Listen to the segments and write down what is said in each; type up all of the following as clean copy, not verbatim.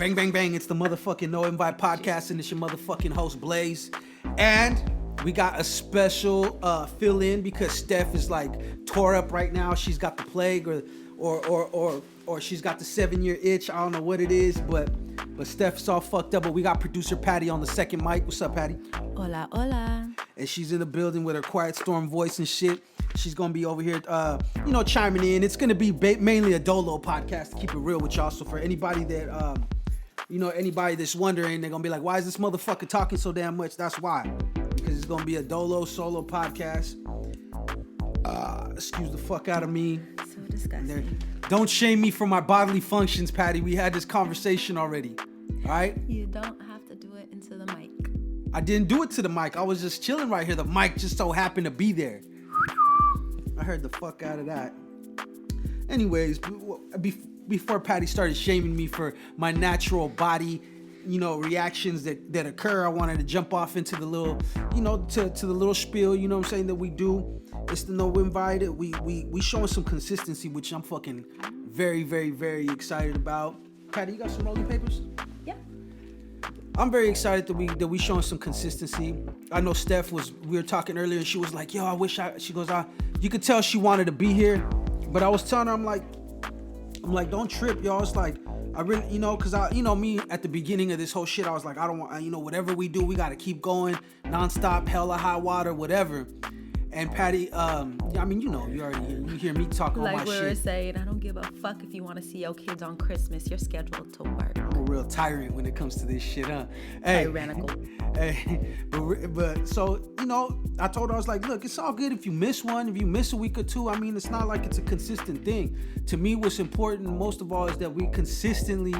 Bang, bang, bang. It's the motherfucking No Invite Podcast, and it's your motherfucking host, Blaze. And we got a special fill-in because Steph is like tore up right now. She's got the plague or she's got the 7-year itch. I don't know what it is, but Steph's all fucked up. But we got producer Patty on the second mic. What's up, Patty? Hola, hola. And she's in the building with her quiet storm voice and shit. She's gonna be over here, chiming in. It's gonna be mainly a dolo podcast to keep it real with y'all. So for anybody that, anybody that's wondering, they're gonna be like, "Why is this motherfucker talking so damn much?" That's why, because it's gonna be a dolo solo podcast. Excuse the fuck out of me. So disgusting. Don't shame me for my bodily functions, Patty. We had this conversation already. All right. You don't have to do it into the mic. I didn't do it to the mic. I was just chilling right here. The mic just so happened to be there. I heard the fuck out of that. Anyways, before Patty started shaming me for my natural body, reactions that occur, I wanted to jump off into the little, to the little spiel, what I'm saying, that we do. It's the Noinvitepodcast. We showing some consistency, which I'm fucking very, very, very excited about. Patty, you got some rolling papers? Yeah. I'm very excited that we showing some consistency. I know Steph we were talking earlier, and she was like, "Yo, she goes, you could tell she wanted to be here," but I was telling her, I'm like, don't trip, y'all. It's like, I really, because me at the beginning of this whole shit, I was like, I don't want, whatever we do, we got to keep going nonstop, hell or high water, whatever. And Patty, you hear me talking all my shit. Like we were saying, I don't give a fuck if you want to see your kids on Christmas. You're scheduled to work. I'm a real tyrant when it comes to this shit, huh? Hey, tyrannical. Hey, but so, I told her, I was like, look, it's all good if you miss one, if you miss a week or two. I mean, it's not like it's a consistent thing. To me, what's important most of all is that we consistently,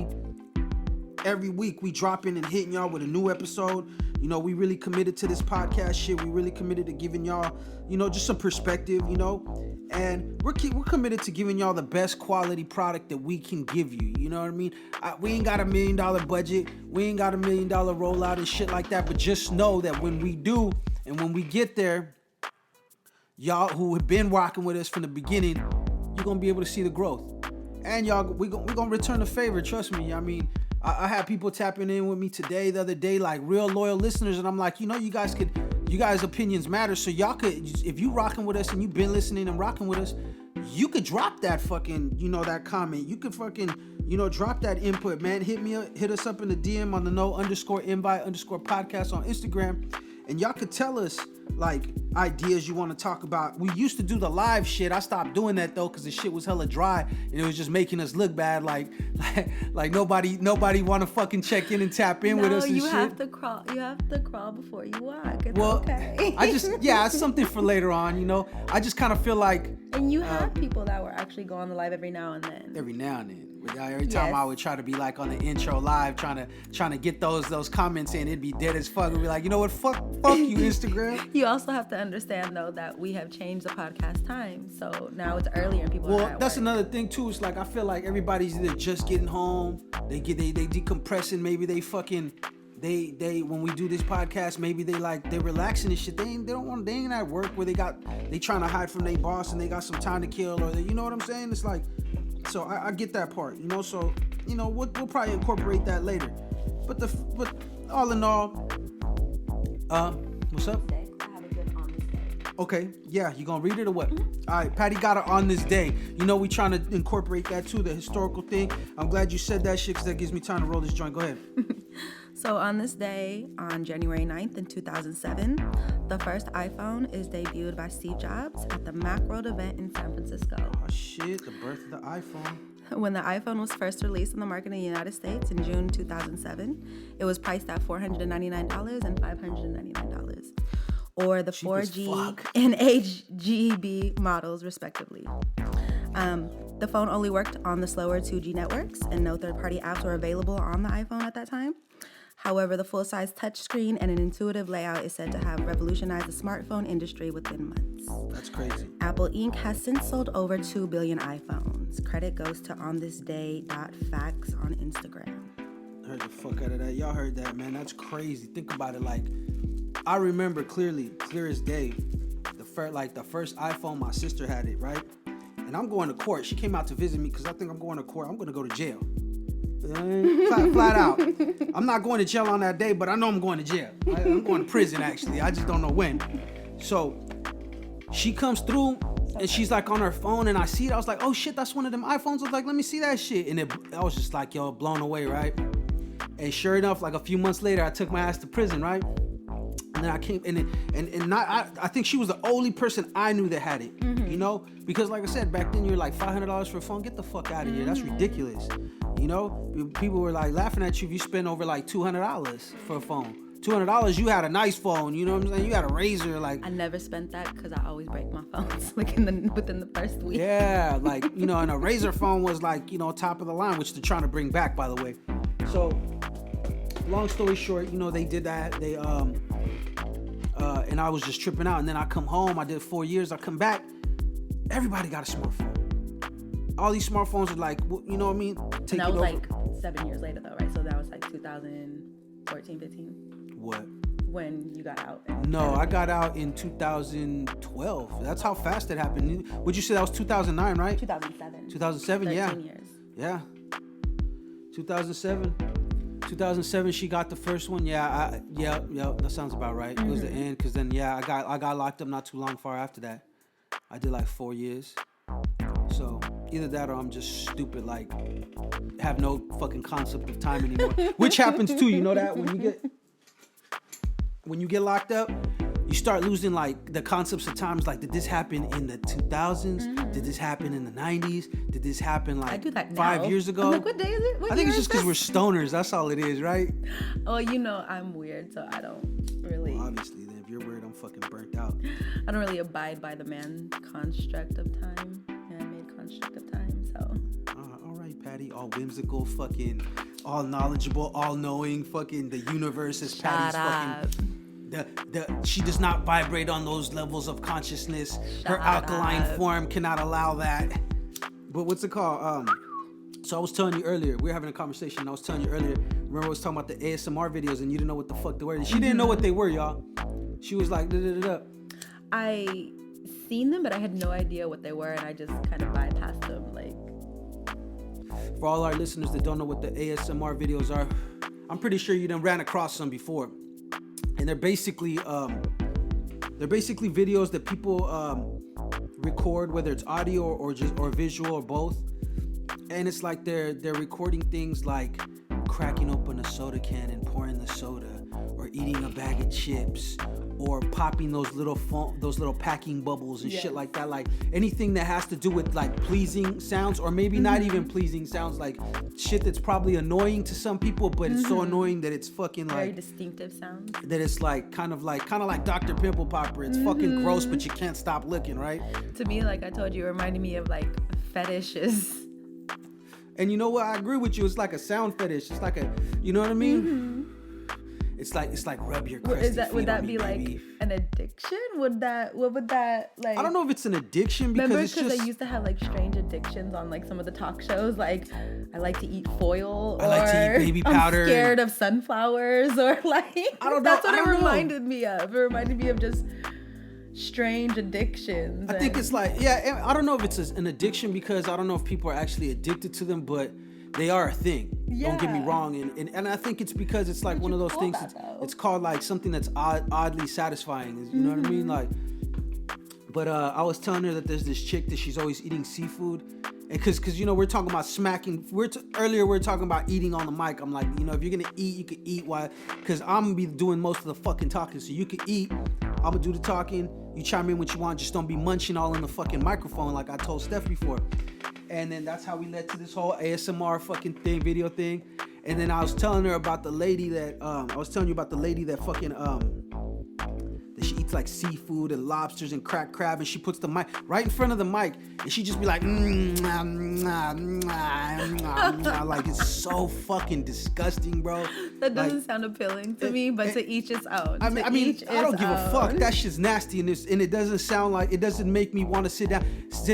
every week, we drop in and hitting y'all with a new episode. We really committed to this podcast shit. We really committed to giving y'all, just some perspective, and we're committed to giving y'all the best quality product that we can give you. You know what I mean? We ain't got $1 million budget. We ain't got $1 million rollout and shit like that. But just know that when we do and when we get there, y'all who have been rocking with us from the beginning, you're going to be able to see the growth. And y'all, we're going to return the favor. Trust me. I mean, I had people tapping in with me today, the other day, like real loyal listeners. And I'm like, you guys' opinions matter. So y'all could, if you rocking with us and you've been listening and rocking with us, you could drop that fucking, that comment. You could fucking, drop that input, man. Hit us up in the DM on the No_invite_podcast on Instagram. And y'all could tell us like ideas you want to talk about. We used to do the live shit. I stopped doing that though because the shit was hella dry and it was just making us look bad. Like nobody want to fucking check in and tap in with us and shit. You have to crawl before you walk. It's okay. It's something for later on. I just kind of feel like. And you have people that will actually go on the live every now and then. Every time I would try to be like on the intro live, trying to get those comments in, it'd be dead as fuck. We'd be like, you know what, fuck you, Instagram. You also have to understand though that we have changed the podcast time, so now it's earlier and people. Well, that's another thing too. It's like I feel like everybody's either just getting home, they decompressing, maybe they fucking. They when we do this podcast, maybe they're relaxing and shit. They ain't at work where they trying to hide from their boss and they got some time to kill, or you know what I'm saying? It's like, so I get that part, so we'll probably incorporate that later. But all in all, what's up? I have a good on this day. Okay, yeah, you gonna read it or what? All right, Patty got it on this day. We trying to incorporate that too, the historical thing. I'm glad you said that shit because that gives me time to roll this joint. Go ahead. So on this day, on January 9th in 2007, the first iPhone is debuted by Steve Jobs at the Macworld event in San Francisco. Oh shit, the birth of the iPhone. When the iPhone was first released on the market in the United States in June 2007, it was priced at $499 and $599, or the 4G and HGB models, respectively. The phone only worked on the slower 2G networks, and no third-party apps were available on the iPhone at that time. However, the full-size touchscreen and an intuitive layout is said to have revolutionized the smartphone industry within months. That's crazy. Apple Inc. has since sold over 2 billion iPhones. Credit goes to onthisday.facts on Instagram. Heard the fuck out of that. Y'all heard that, man. That's crazy. Think about it. Like, I remember clear as day, the first iPhone, my sister had it, right? And I'm going to court. She came out to visit me because I think I'm going to court. I'm going to go to jail. Flat out. I'm not going to jail on that day, but I know I'm going to jail. I'm going to prison, actually. I just don't know when. So she comes through, and she's like on her phone, and I see it. I was like, oh shit, that's one of them iPhones. I was like, let me see that shit. And I was just like, yo, blown away, right? And sure enough, like a few months later, I took my ass to prison, right? And then I came, I think she was the only person I knew that had it, you know? Because like I said, back then you're like $500 for a phone. Get the fuck out of here. That's ridiculous. You know? People were like laughing at you if you spend over like $200 for a phone. $200, you had a nice phone, you know what I'm saying? You had a Razor, like. I never spent that because I always break my phones like within the first week. Yeah, like, you know, and a Razor phone was like, you know, top of the line, which they're trying to bring back, by the way. So, long story short, you know, they did that. They, and I was just tripping out. And then I come home, I did 4 years, I come back, everybody got a smartphone. All these smartphones are like, you know what I mean? And that was like 7 years later though, right? So that was like 2014, 15? What? When you got out? No, I got out in 2012. That's how fast it happened. Would you say that was 2009, right? 2007. 2007, yeah. 13 years. Yeah. 2007, she got the first one. Yeah, that sounds about right. It was the end, because then, yeah, I got locked up not too long far after that. I did like 4 years. So either that or I'm just stupid, like, have no fucking concept of time anymore. Which happens too, you know that? When you get locked up, you start losing like the concepts of times. Like, did this happen in the 2000s? Did this happen in the 90s? Did this happen like I do that 5 years ago? I'm like, what day is it? I think it's just because we're stoners. That's all it is, right? Oh, you know, I'm weird, so I don't really. Well, obviously, then if you're weird, I'm fucking burnt out. I don't really abide by the man construct of time, man-made construct of time. So. All right, Patty. All whimsical, fucking, all knowledgeable, all knowing. Fucking the universe is Patty's fucking. She does not vibrate on those levels of consciousness. Her alkaline form cannot allow that. But what's it called? So I was telling you earlier, we were having a conversation. I was telling you earlier, remember I was talking about the ASMR videos and you didn't know what the fuck they were. She didn't know what they were, y'all. She was like, da-da-da-da. I seen them, but I had no idea what they were, and I just kind of bypassed them. Like, for all our listeners that don't know what the ASMR videos are, I'm pretty sure you done ran across some before. And they're basically videos that people record, whether it's audio or visual or both. And it's like they're recording things like cracking open a soda can and pouring the soda, or eating a bag of chips, or popping those little packing bubbles and shit like that. Like anything that has to do with like pleasing sounds, or maybe not even pleasing sounds, like shit that's probably annoying to some people, but it's so annoying that it's fucking like very distinctive sounds. That it's like kind of like Dr. Pimple Popper. It's fucking gross, but you can't stop looking, right? To me, like I told you, it reminded me of like fetishes. And you know what? I agree with you. It's like a sound fetish. It's like a, you know what I mean? It's like rub your crusty feet would that on be me, like baby. an addiction? What would that like? I don't know if it's an addiction, because remember, it's just. I used to have like strange addictions on like some of the talk shows. Like I like to eat foil, or I like to eat baby powder. I'm scared of sunflowers, or like I don't know. That's what it reminded me of. It reminded me of just strange addictions. I think it's like, yeah, I don't know if it's an addiction, because I don't know if people are actually addicted to them, but they are a thing. Yeah. Don't get me wrong. And I think it's because it's like one of those things. It's called like something that's oddly satisfying. You know what I mean? Like, but I was telling her that there's this chick that she's always eating seafood. And cause you know, we're talking about smacking. Earlier we're talking about eating on the mic. I'm like, you know, if you're gonna eat, you can eat. Why? Cause I'm gonna be doing most of the fucking talking. So you can eat. I'm gonna do the talking. You chime in what you want. Just don't be munching all in the fucking microphone like I told Steph before. And then that's how we led to this whole ASMR fucking thing, video thing. And then I was telling her about the lady that fucking that she eats like seafood and lobsters and cracked crab, and she puts the mic right in front of the mic, and she just be like, like it's so fucking disgusting, bro. That doesn't sound appealing to me, but to each its own. I mean, I don't give a fuck. That shit's nasty, and it doesn't sound like, it doesn't make me want to sit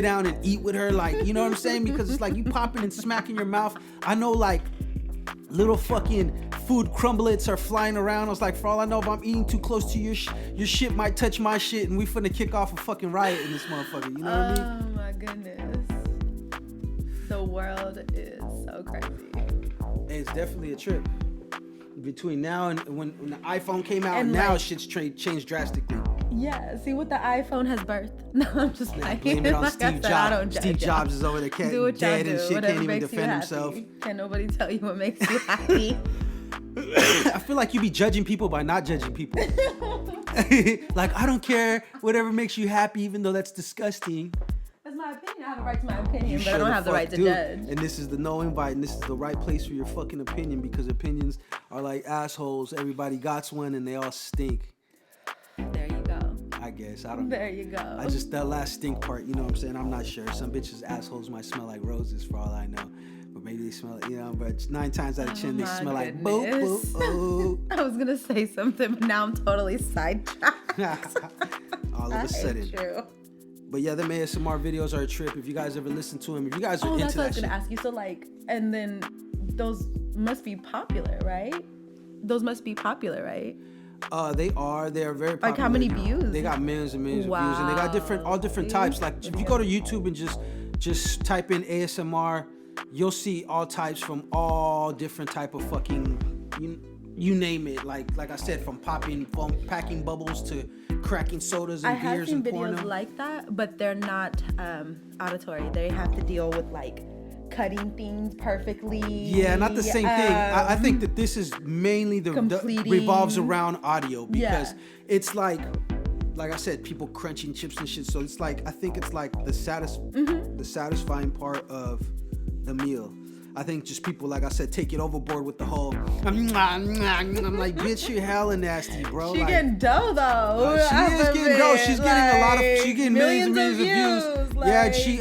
down and eat with her, like, you know what I'm saying? Because it's like you popping and smacking your mouth. I know, like, little fucking food crumblets are flying around. I was like, for all I know, if I'm eating too close to your shit might touch my shit, and we finna kick off a fucking riot in this motherfucker. You know what I mean? Oh my goodness. The world is so crazy. It's definitely a trip. Between now and when the iPhone came out, And now like, shit's changed drastically. Yeah, see what the iPhone has birthed. No, I'm just like, Blame it on like Steve I said, Jobs. I don't judge Steve y'all. Jobs is over there Do what y'all dead do. and shit, Whatever can't even makes you defend happy. himself. Can nobody tell you what makes you happy? I feel like you be judging people by not judging people. Like, I don't care, whatever makes you happy, even though that's disgusting. That's my opinion. I have a right to my opinion, but I Sure don't the have the fuck right to do. judge. And this is the No Invite, and this is the right place for your fucking opinion, because opinions are like assholes. Everybody got one, and they all stink. There you go. I guess. I don't know. There you go. That last stink part, you know what I'm saying? I'm not sure. Some bitches' assholes might smell like roses for all I know. But maybe they smell, you know, but 9 times out of 10, they smell like boop, boop, boop. I was going to say something, but now I'm totally sidetracked. All of a sudden. True. But yeah, them ASMR videos are a trip. If you guys ever listen to them, if you guys are into that's what I that was going shit. to ask you. So, like, and then those must be popular, right? Those must be popular, right? They are very popular. Like, how many views? They got millions and millions of views, and they got all different types. Like, if you go to YouTube and just type in ASMR, you'll see all types from all different type of fucking, you name it. Like I said, from packing bubbles to cracking sodas and beers and porno. I have seen videos like that, but they're not auditory. They have to deal with like cutting things perfectly. Yeah, not the same thing. I think that this is mainly the revolves around audio, because it's like I said, people crunching chips and shit. So it's like, I think it's like the satisfying part of the meal. I think just people, like I said, take it overboard with the whole. I'm like, bitch, you hella nasty, bro. She like, getting dough though. She is getting dough. She's getting a lot of. She's getting millions and millions of views. Like, yeah, and she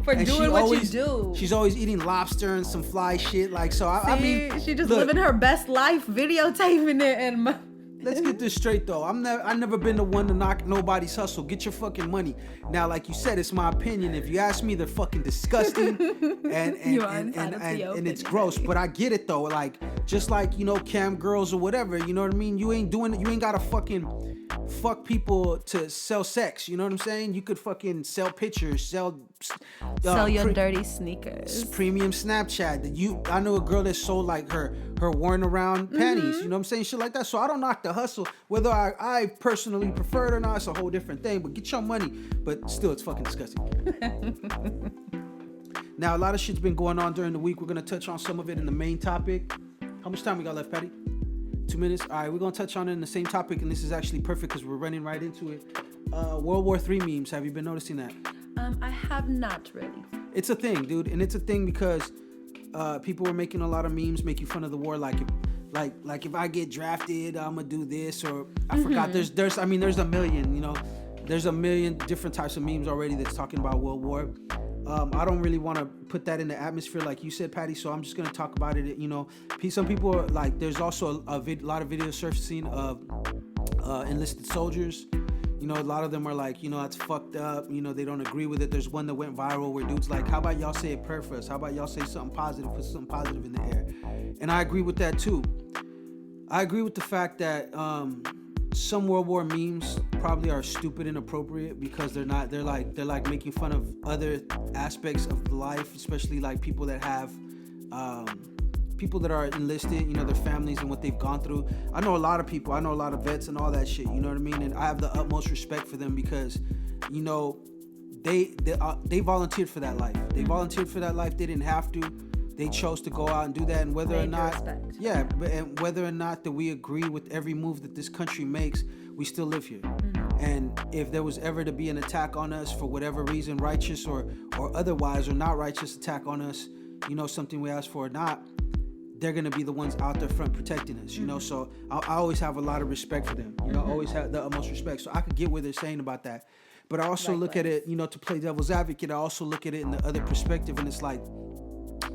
for doing what you do. She's always eating lobster and some fly shit. Like, so I mean, she just living her best life, videotaping it and. Let's get this straight though. I've never been the one to knock nobody's hustle. Get your fucking money. Now, like you said, it's my opinion. If you ask me, they're fucking disgusting and it's gross. But I get it though. Like, just like, you know, cam girls or whatever, you know what I mean? You ain't gotta fucking fuck people to sell sex. You know what I'm saying? You could fucking sell pictures, sell your dirty sneakers. Premium Snapchat. I know a girl that sold like her worn around panties. You know what I'm saying? Shit like that. So I don't knock the hustle. Whether I personally prefer it or not, it's a whole different thing. But get your money. But still, it's fucking disgusting. Now, a lot of shit's been going on during the week. We're gonna touch on some of it in the main topic. How much time we got left, Patty? 2 minutes. All right, we're gonna touch on it in the same topic, and this is actually perfect because we're running right into it. World War III memes. Have you been noticing that? I have not really. It's a thing, dude, and it's a thing because people were making a lot of memes making fun of the war, like if I get drafted, I'm gonna do this, or I forgot. There's a million, you know, there's a million different types of memes already that's talking about World War. I don't really want to put that in the atmosphere like you said, Patty, so I'm just going to talk about it. You know, some people are like, there's also a lot of videos surfacing of enlisted soldiers. You know, a lot of them are like, you know, that's fucked up. You know, they don't agree with it. There's one that went viral where dude's like, how about y'all say a prayer for us? How about y'all say something positive, put something positive in the air? And I agree with that too. I agree with the fact that some World War memes probably are stupid and inappropriate because they're like making fun of other aspects of life, especially like people that have people that are enlisted, you know, their families and what they've gone through. I know a lot of people, I know a lot of vets and all that shit, you know what I mean? And I have the utmost respect for them because, you know, they volunteered for that life. They volunteered for that life. They didn't have to. They chose to go out and do that, and whether or not, and whether or not that we agree with every move that this country makes, we still live here. And if there was ever to be an attack on us for whatever reason, righteous or otherwise, or not righteous attack on us, you know, something we asked for or not, they're gonna be the ones out there front protecting us, you know. So I always have a lot of respect for them. You know, I always have the utmost respect. So I could get what they're saying about that, but I also look at it, you know, to play devil's advocate. I also look at it in the other perspective, and it's like,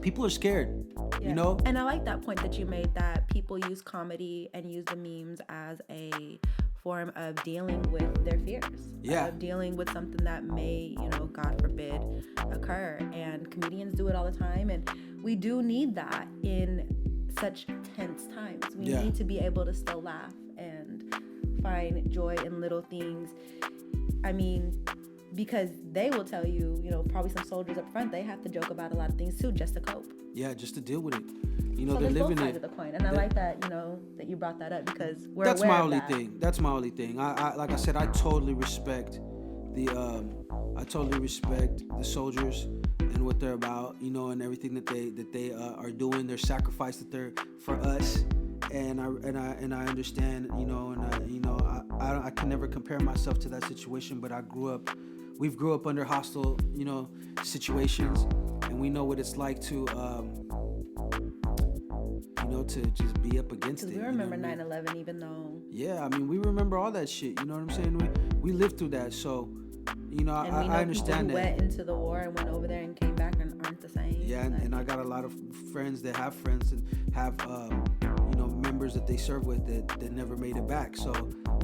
people are scared, you know? And I like that point that you made, that people use comedy and use the memes as a form of dealing with their fears. Of dealing with something that may, you know, God forbid, occur. And comedians do it all the time. And we do need that in such tense times. We need to be able to still laugh and find joy in little things. I mean, because they will tell you, you know, probably some soldiers up front, they have to joke about a lot of things too, just to cope. Yeah, just to deal with it. You know, So they're there's living both sides it. of the coin, and I like that, you know, that you brought that up because we're That's aware my of only that. thing. That's my only thing. I like I said, I totally respect the soldiers and what they're about, you know, and everything that they are doing, their sacrifice that they're for us. And I understand, you know, and I can never compare myself to that situation, but we've grew up under hostile, you know, situations, and we know what it's like to, you know, to just be up against it. We remember you know 9/11, even though. Yeah, I mean, we remember all that shit. You know what I'm saying? We lived through that, so you know, And we know I understand people who that. went into the war and went over there and came back and aren't the same. Yeah, and I got a lot of friends that have friends and have you know, members that they serve with that never made it back. So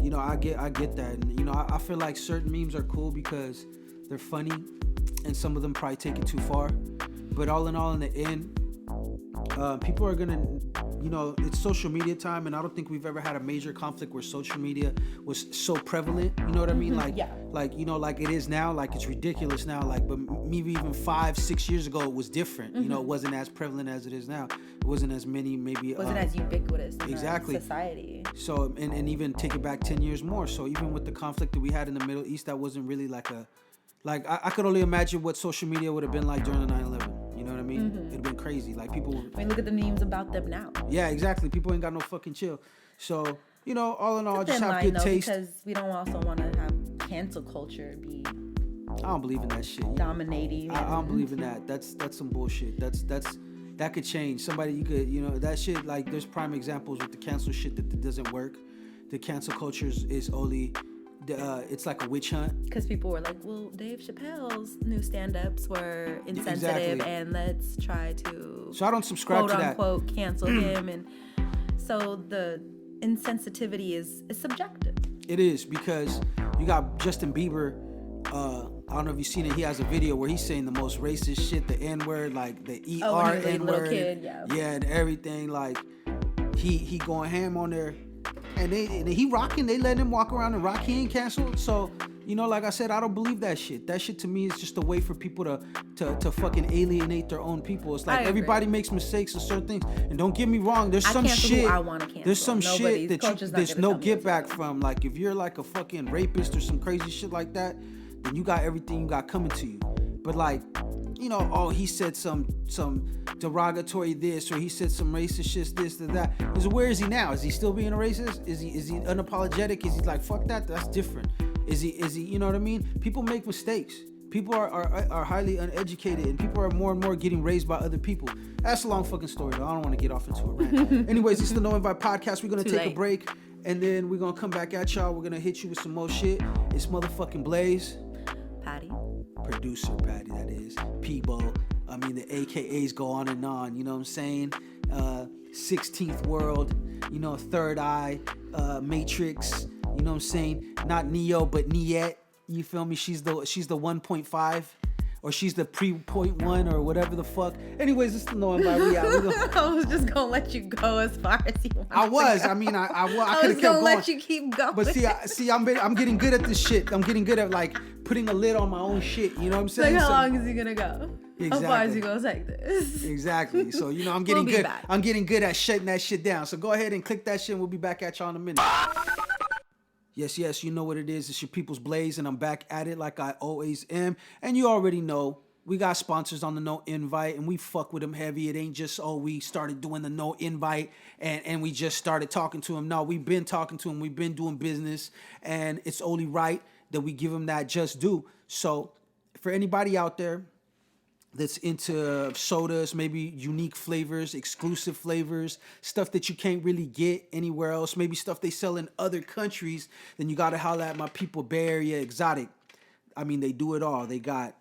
you know, I get that, and you know, I feel like certain memes are cool because they're funny, and some of them probably take it too far. But all in all, in the end, people are gonna, you know, it's social media time, and I don't think we've ever had a major conflict where social media was so prevalent. You know what I mean? Like you know, like it is now. Like it's ridiculous now. Like, but maybe even 5-6 years ago, it was different. You know, it wasn't as prevalent as it is now. It wasn't as many. Maybe it wasn't as ubiquitous in exactly our society. So and even take it back 10 years more. So even with the conflict that we had in the Middle East, that wasn't really like a. Like, I could only imagine what social media would have been like during the 9/11. You know what I mean? It'd have been crazy. Like, people... I mean, look at the memes about them now. Yeah, exactly. People ain't got no fucking chill. So, you know, all in all, just have good though, taste. Because we don't also want to have cancel culture be... I don't believe in that shit. Dominating. I don't believe in that. That's some bullshit. That could change. Somebody, you could, you know, that shit, like, there's prime examples with the cancel shit that doesn't work. The cancel culture is only... it's like a witch hunt. Because people were like, well, Dave Chappelle's new stand-ups were insensitive, exactly. And let's try to... So I don't subscribe to that. Quote, unquote, cancel him. And so the insensitivity is subjective. It is, because you got Justin Bieber. I don't know if you've seen it. He has a video where he's saying the most racist shit, the N-word, like the E-R N-word. Little kid, yeah. Yeah, and everything. Like, he going ham on there. And he rocking. They let him walk around and rock. He ain't canceled. So, you know, like I said, I don't believe that shit. That shit to me is just a way for people to fucking alienate their own people. It's like everybody makes mistakes and certain things. And don't get me wrong, there's some shit. Who I want to cancel. There's some shit that there's no get back from. from. Like, if you're like a fucking rapist or some crazy shit like that, then you got everything you got coming to you. But like, you know, oh, he said some derogatory this, or he said some racist shit, this or that. Where is he now? Is he still being a racist? Is he unapologetic? Is he like, fuck that? That's different. Is he? You know what I mean? People make mistakes. People are highly uneducated, and people are more and more getting raised by other people. That's a long fucking story, though. I don't want to get off into a rant. Anyways, it's the No Invite Podcast. We're gonna take a break, and then we're gonna come back at y'all. We're gonna hit you with some more shit. It's motherfucking Blaze. Patty. Producer Patty, that is. Peebo. I mean, the AKAs go on and on. You know what I'm saying? 16th World. You know, Third Eye. Matrix. You know what I'm saying? Not Neo, but Niet. You feel me? She's the 1.5, or she's the pre-.1, or whatever the fuck. Anyways, it's the No Invite. I was just gonna let you go as far as you want. I was. I mean, I could have kept going. I was gonna let you keep going. But see, I'm getting good at this shit. I'm getting good at like putting a lid on my own shit. You know what I'm saying? Like, how long is he gonna go? Exactly. How far is he gonna take this? Exactly. So, you know, I'm getting good. I'm getting good at shutting that shit down. So go ahead and click that shit, and we'll be back at y'all in a minute. Yes, you know what it is. It's your people's Blaze, and I'm back at it like I always am. And you already know, we got sponsors on the No Invite, and we fuck with them heavy. It ain't just, we started doing the No Invite, and we just started talking to them. No, we've been talking to them. We've been doing business, and it's only right that we give them that just due. So for anybody out there that's into sodas, maybe unique flavors, exclusive flavors, stuff that you can't really get anywhere else, maybe stuff they sell in other countries, then you got to holler at my people, Bay Area Exotic. I mean, they do it all. They got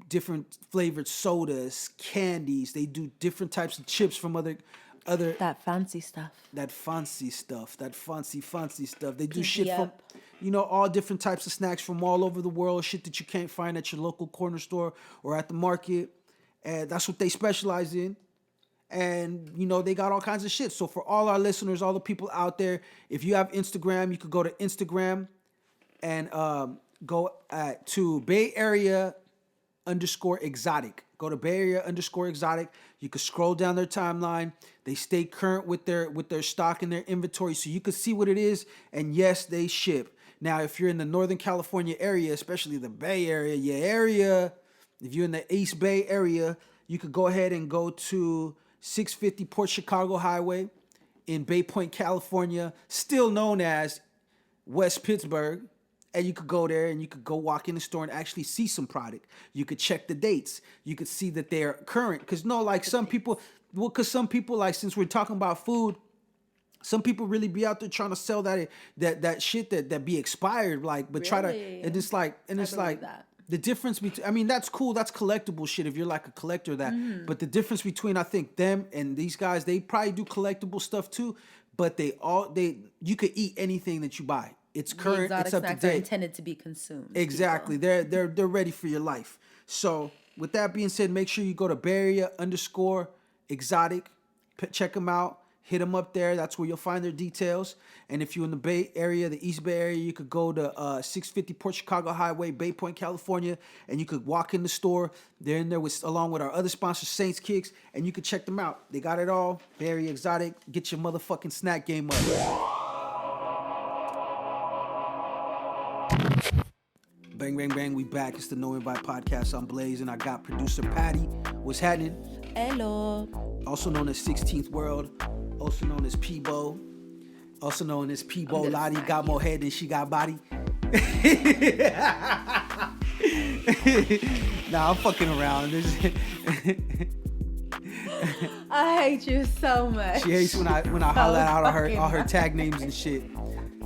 different flavored sodas, candies. They do different types of chips from other that fancy stuff. That fancy stuff. They do shit from, you know, all different types of snacks from all over the world, shit that you can't find at your local corner store or at the market. And that's what they specialize in. And, you know, they got all kinds of shit. So for all our listeners, all the people out there, if you have Instagram, you could go to Instagram and go to Bay Area _exotic. Go to Bay Area _exotic. You can scroll down their timeline. They stay current with their stock and their inventory, so you can see what it is. And yes, they ship. Now, if you're in the Northern California area, especially the Bay Area, if you're in the East Bay area, you could go ahead and go to 650 Port Chicago Highway in Bay Point, California, still known as West Pittsburgh. And you could go there and you could go walk in the store and actually see some product. You could check the dates. You could see that they're current. Because some people, like, since we're talking about food, some people really be out there trying to sell that shit that be expired, like, but try to, and it's like that. The difference between, I mean, that's cool. That's collectible shit if you're like a collector of that. Mm-hmm. But the difference between, I think, them and these guys, they probably do collectible stuff too, but you could eat anything that you buy. It's current. It's up to date. Are intended to be consumed. Exactly. They're ready for your life. So with that being said, make sure you go to Bay Area _exotic. Check them out. Hit them up there. That's where you'll find their details. And if you're in the Bay Area, the East Bay Area, you could go to 650 Port Chicago Highway, Bay Point, California, and you could walk in the store. They're in there along with our other sponsor, Saints Kicks, and you could check them out. They got it all. Bay Area Exotic. Get your motherfucking snack game up. Bang, bang, bang. We back. It's the Noinvitepodcast. I'm Blaze, and I got producer Patty. What's happening? Hello. Also known as 16th World. Also known as Peebo. Also known as Peebo. Lottie got more head than she got body. Nah, I'm fucking around. I hate you so much. She hates when I holler out all her tag names and shit.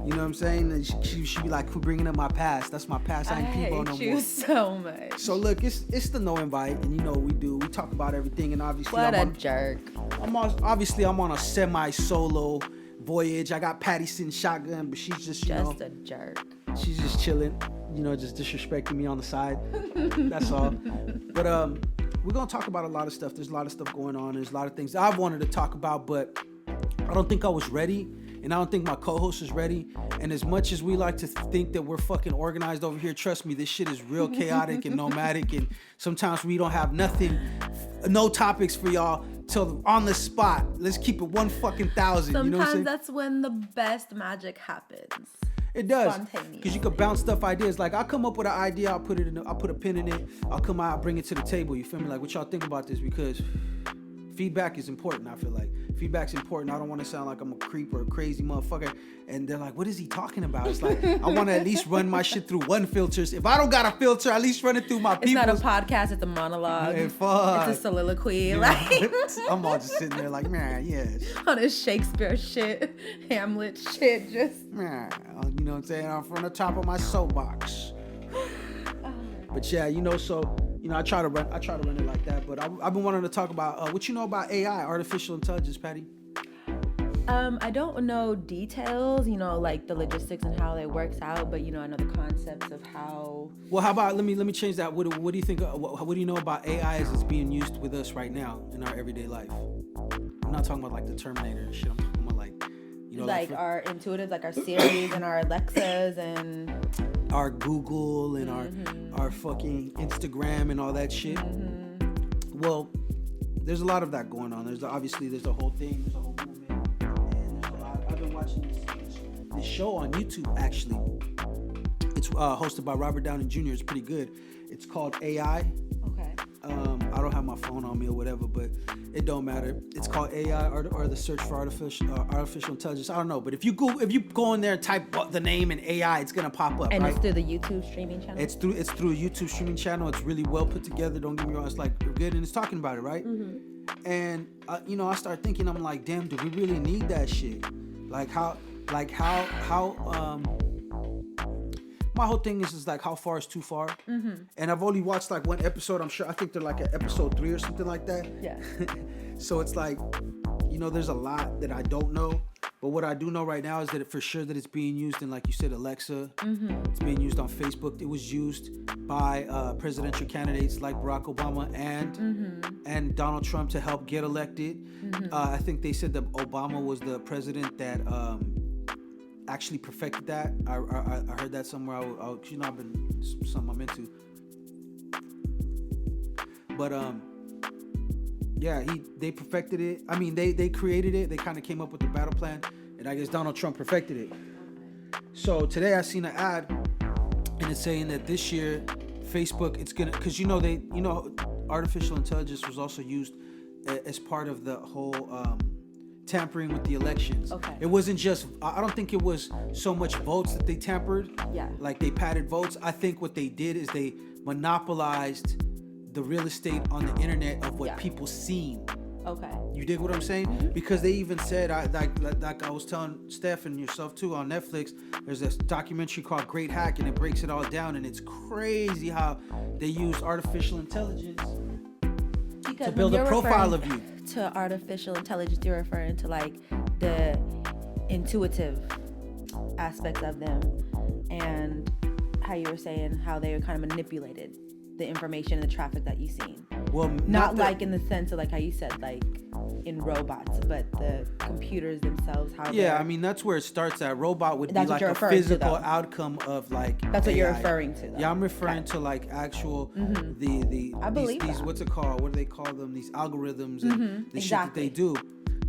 You know what I'm saying? And she be like, "Who bringing up my past? That's my past. I ain't Peebo no more." I hate you so much. So look, it's the No Invite, and you know what we do. We talk about everything, and obviously I'm a jerk. I'm on a semi-solo voyage. I got Patty sitting shotgun, but she's just a jerk. She's just chilling, just disrespecting me on the side. That's all. But we're gonna talk about a lot of stuff. There's a lot of stuff going on. There's a lot of things I've wanted to talk about, but I don't think I was ready. And I don't think my co-host is ready. And as much as we like to think that we're fucking organized over here, trust me, this shit is real chaotic and nomadic. And sometimes we don't have no topics for y'all till on the spot. Let's keep it 1,000. Sometimes you know what I'm saying? That's when the best magic happens. It does, because you could bounce stuff ideas. Like, I'll come up with an idea, I'll put a pin in it, I'll come out, bring it to the table. You feel me? Like, what y'all think about this? Because feedback is important. I feel like feedback's important. I don't want to sound like I'm a creep or a crazy motherfucker. And they're like, "What is he talking about?" It's like, I want to at least run my shit through one filter. If I don't got a filter, at least run it through my people. It's not a podcast. It's a monologue. Hey, fuck. It's a soliloquy. You like I'm all just sitting there like, man, yes. On this Shakespeare shit, Hamlet shit, just. Man, you know what I'm saying? I'm from the top of my soapbox. But yeah, so. I try to run it like that, but I've been wanting to talk about what you know about AI, artificial intelligence, Patty. I don't know details, like the logistics and how it works out, but I know the concepts of how. Well, how about let me change that. What do you think? What do you know about AI as it's being used with us right now in our everyday life? I'm not talking about like the Terminator and shit. I'm talking about like our intuitive, like our Siris and our Alexas and our Google and our fucking Instagram and all that shit. Mm-hmm. Well, there's a lot of that going on. There's a whole thing. There's a whole movement. And there's a lot. I've been watching this show on YouTube, actually. It's hosted by Robert Downey Jr. It's pretty good. It's called AI. Okay. I don't have my phone on me or whatever, but it don't matter. It's called AI or the search for artificial intelligence. I don't know, but if you go in there and type the name and AI, it's gonna pop up. And right? It's through the YouTube streaming channel. It's through a YouTube streaming channel. It's really well put together. Don't get me wrong. It's like good, and it's talking about it, right? Mm-hmm. And I start thinking, I'm like, damn, do we really need that shit? How my whole thing is like, how far is too far? Mm-hmm. And I've only watched like one episode. I think they're like at episode 3 or something like that. Yeah. So it's like, there's a lot that I don't know. But what I do know right now is that for sure that it's being used in, like you said, Alexa. Mm-hmm. It's being used on Facebook. It was used by presidential candidates like Barack Obama and Donald Trump to help get elected. Mm-hmm. I think they said that Obama was the president that actually perfected that. I heard that somewhere. I've been something I'm into. But yeah, they perfected it. I mean, they created it. They kind of came up with the battle plan, and I guess Donald Trump perfected it. So today I seen an ad, and it's saying that this year, Facebook, it's gonna, because artificial intelligence was also used as part of the whole tampering with the elections. Okay. It wasn't just, I don't think it was so much votes that they tampered. Yeah. Like they padded votes. I think what they did is they monopolized the real estate on the internet of what people seen. Okay. You dig what I'm saying? Mm-hmm. Because they even said, like I was telling Steph and yourself too on Netflix, there's this documentary called Great Hack, and it breaks it all down, and it's crazy how they use artificial intelligence to build a profile of you. To artificial intelligence, you're referring to like the intuitive aspects of them, and how you were saying how they were kind of manipulated the information and the traffic that you've seen. Well, not like in the sense of like how you said, like in robots, but the computers themselves. How? Yeah, I mean that's where it starts at. Robot would be like a physical outcome of like. That's AI. What you're referring to. Though. Yeah, I'm referring to like actual the I believe these what's it called? What do they call them? These algorithms and the shit that they do.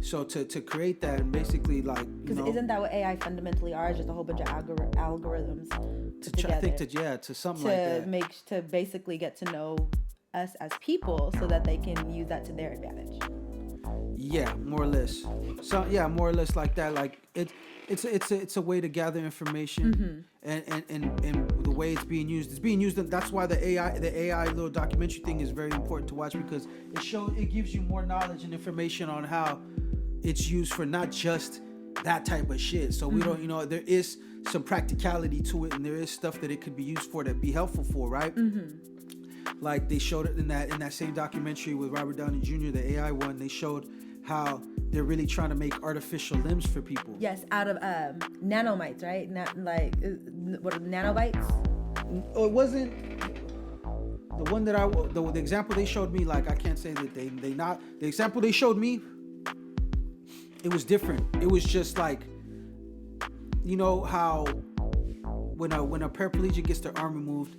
So to create that and basically like because isn't that what AI fundamentally are? Just a whole bunch of algorithms I think to something like that. To basically get to know us as people so that they can use that to their advantage. Yeah, more or less. So yeah, more or less like that. Like it's a way to gather information and the way it's being used. It's being used. That's why the AI little documentary thing is very important to watch, because it gives you more knowledge and information on how it's used for not just that type of shit. So we don't, there is some practicality to it, and there is stuff that it could be used for that be helpful for, right? Like they showed it in that same documentary with Robert Downey Jr., the AI one. They showed how they're really trying to make artificial limbs for people. Yes, out of nanomites, right? What are nanobites? It wasn't the one that the example they showed me. Like I can't say that they not the example they showed me. It was different. It was just like, you know how when a paraplegic gets their arm removed,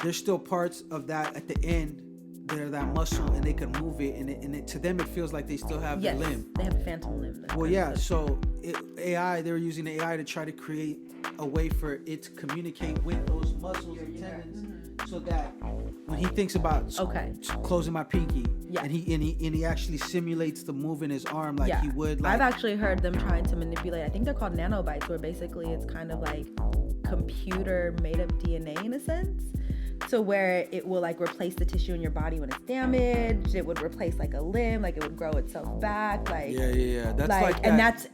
there's still parts of that at the end. They're that muscle and they can move it, and it to them it feels like they still have their limb. They have a phantom limb. Well, yeah. So they were using the AI to try to create a way for it to communicate with those muscles and tendons, so that when he thinks about closing my pinky, and he actually simulates the move in his arm like he would. Like, I've actually heard them trying to manipulate. I think they're called nanobites, where basically it's kind of like computer made up DNA in a sense. So where it will like replace the tissue in your body when it's damaged, it would replace like a limb, like it would grow itself back, like That's like and that's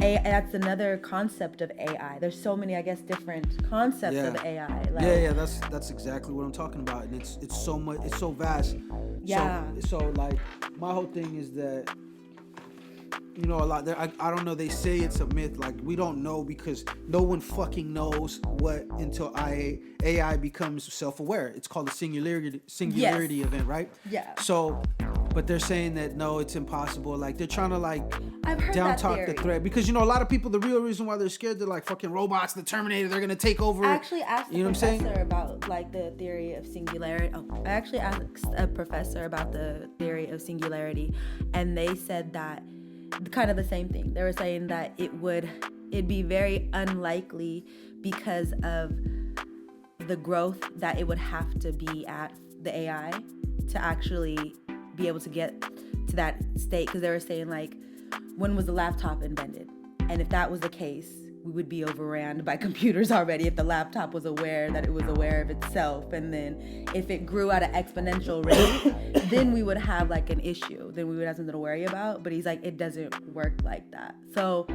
another concept of AI. There's so many, I guess, different concepts of AI. Like, that's exactly what I'm talking about, and it's so much, it's so vast. Yeah. So like my whole thing is that, you know, a lot there. I don't know. They say it's a myth. Like we don't know because no one fucking knows what until AI becomes self-aware. It's called a singularity event, right? Yeah. So, but they're saying that no, it's impossible. Like they're trying to like I've down talk the threat, because you know a lot of people. The real reason why they're scared, they're like fucking robots, the Terminator. They're gonna take over. I actually asked a professor about like the theory of singularity. I actually asked a professor about the theory of singularity, and they said that. Kind of the same thing. They were saying that it'd be very unlikely because of the growth that it would have to be at the AI to actually be able to get to that state. Because they were saying like, when was the laptop invented? And if that was the case, we would be overran by computers already if the laptop was aware that it was aware of itself. And then if it grew at an exponential rate, then we would have like an issue. Then we would have something to worry about. But he's like, it doesn't work like that. So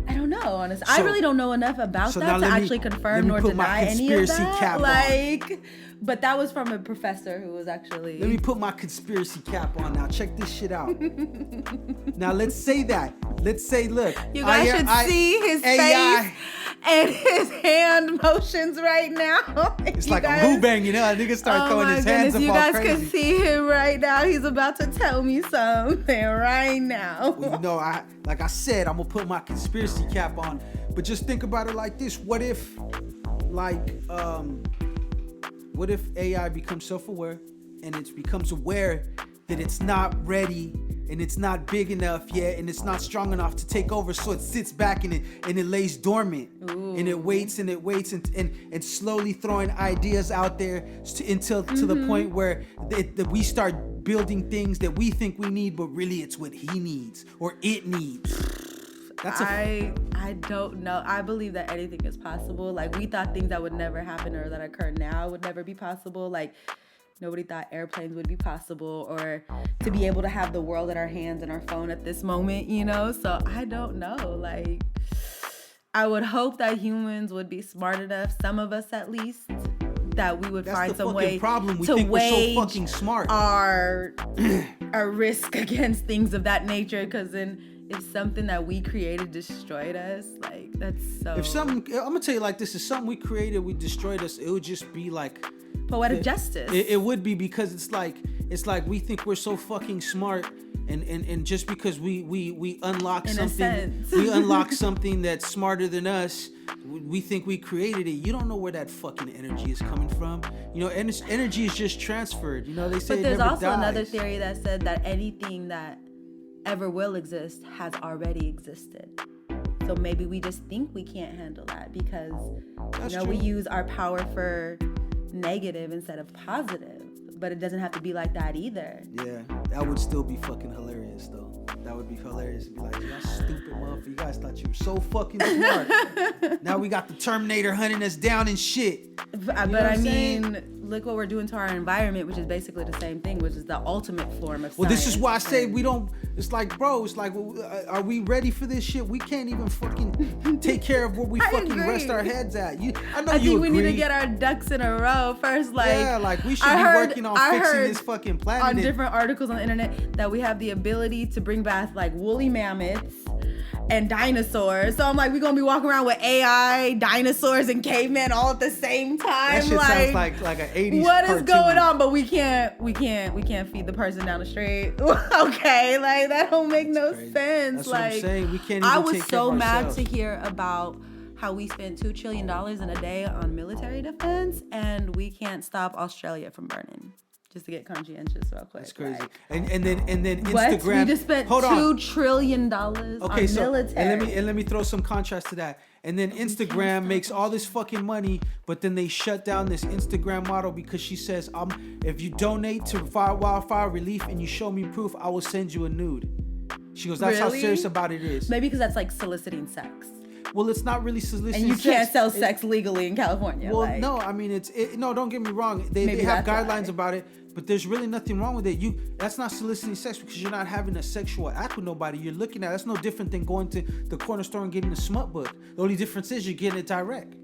I don't know, honestly. I really don't know enough about that to actually confirm nor deny any of that. But that was from a professor who was actually... Let me put my conspiracy cap on now. Check this shit out. Now, let's say that. Let's say, look. You guys should see his face and his hand motions right now. It's like a who banging, huh? Nigga start throwing his hands up all crazy. You guys can see him right now. He's about to tell me something right now. Well, you know, like I said, I'm going to put my conspiracy cap on. But just think about it like this. What if AI becomes self-aware and it becomes aware that it's not ready and it's not big enough yet and it's not strong enough to take over, so it sits back and it lays dormant. Ooh. And it waits and slowly throwing ideas out there until to the point where that we start building things that we think we need, but really it's what he needs or it needs. I don't know. I believe that anything is possible. Like, we thought things that would never happen or that occur now would never be possible. Like, nobody thought airplanes would be possible or to be able to have the world at our hands and our phone at this moment, you know? So I don't know. Like, I would hope that humans would be smart enough, some of us at least, that we would find some way to wage our risk against things of that nature. Because then if something that we created destroyed us, like, that's so... I'm gonna tell you like this, if something we created, we destroyed us, it would just be like... poetic justice. It would be, because it's like we think we're so fucking smart, and just because we unlock something, we unlock something that's smarter than us, we think we created it. You don't know where that fucking energy is coming from. You know, energy is just transferred. You know, they say but there's it never also dies. Another theory that said that anything that ever will exist has already existed. So maybe we just think we can't handle that because we use our power for negative instead of positive. But it doesn't have to be like that either. Yeah, that would still be fucking hilarious though. That would be hilarious to be like, y'all stupid motherfucker, you guys thought you were so fucking smart. Now we got the Terminator hunting us down and shit. But I mean, look what we're doing to our environment, which is basically the same thing, which is the ultimate form of Well, science. this is why I say we don't, it's like, bro, it's like, are we ready for this shit? We can't even fucking take care of where we fucking rest our heads at. I think we need to get our ducks in a row first. Like, yeah, like we should be working on fixing this fucking planet. On different articles on the internet that we have the ability to bring back like woolly mammoths and dinosaurs. So I'm like, we're gonna be walking around with AI, dinosaurs, and cavemen all at the same time. That shit sounds like an 80s What cartoon. is going on? But we can't feed the person down the street. Okay, like that don't make no sense. That's like, what I'm saying. We can't even I was take care so of mad ourselves. to hear about how we spent $2 trillion in a day on military defense, and we can't stop Australia from burning. Just to get conscientious real quick. That's crazy. Like, and then Instagram. what? We just spent $2 trillion on military. And let me throw some contrast to that. And then Instagram makes all this fucking money, but then they shut down this Instagram model because she says, if you donate to wildfire relief and you show me proof, I will send you a nude. She goes, that's how serious about it is. Maybe because that's like soliciting sex. Well, it's not really soliciting and you sex. Can't sell sex legally in California. Well, no, I mean, no, don't get me wrong. They have guidelines about it, but there's really nothing wrong with it. That's not soliciting sex because you're not having a sexual act with nobody. You're looking at, that's no different than going to the corner store and getting a smut book. The only difference is you're getting it direct.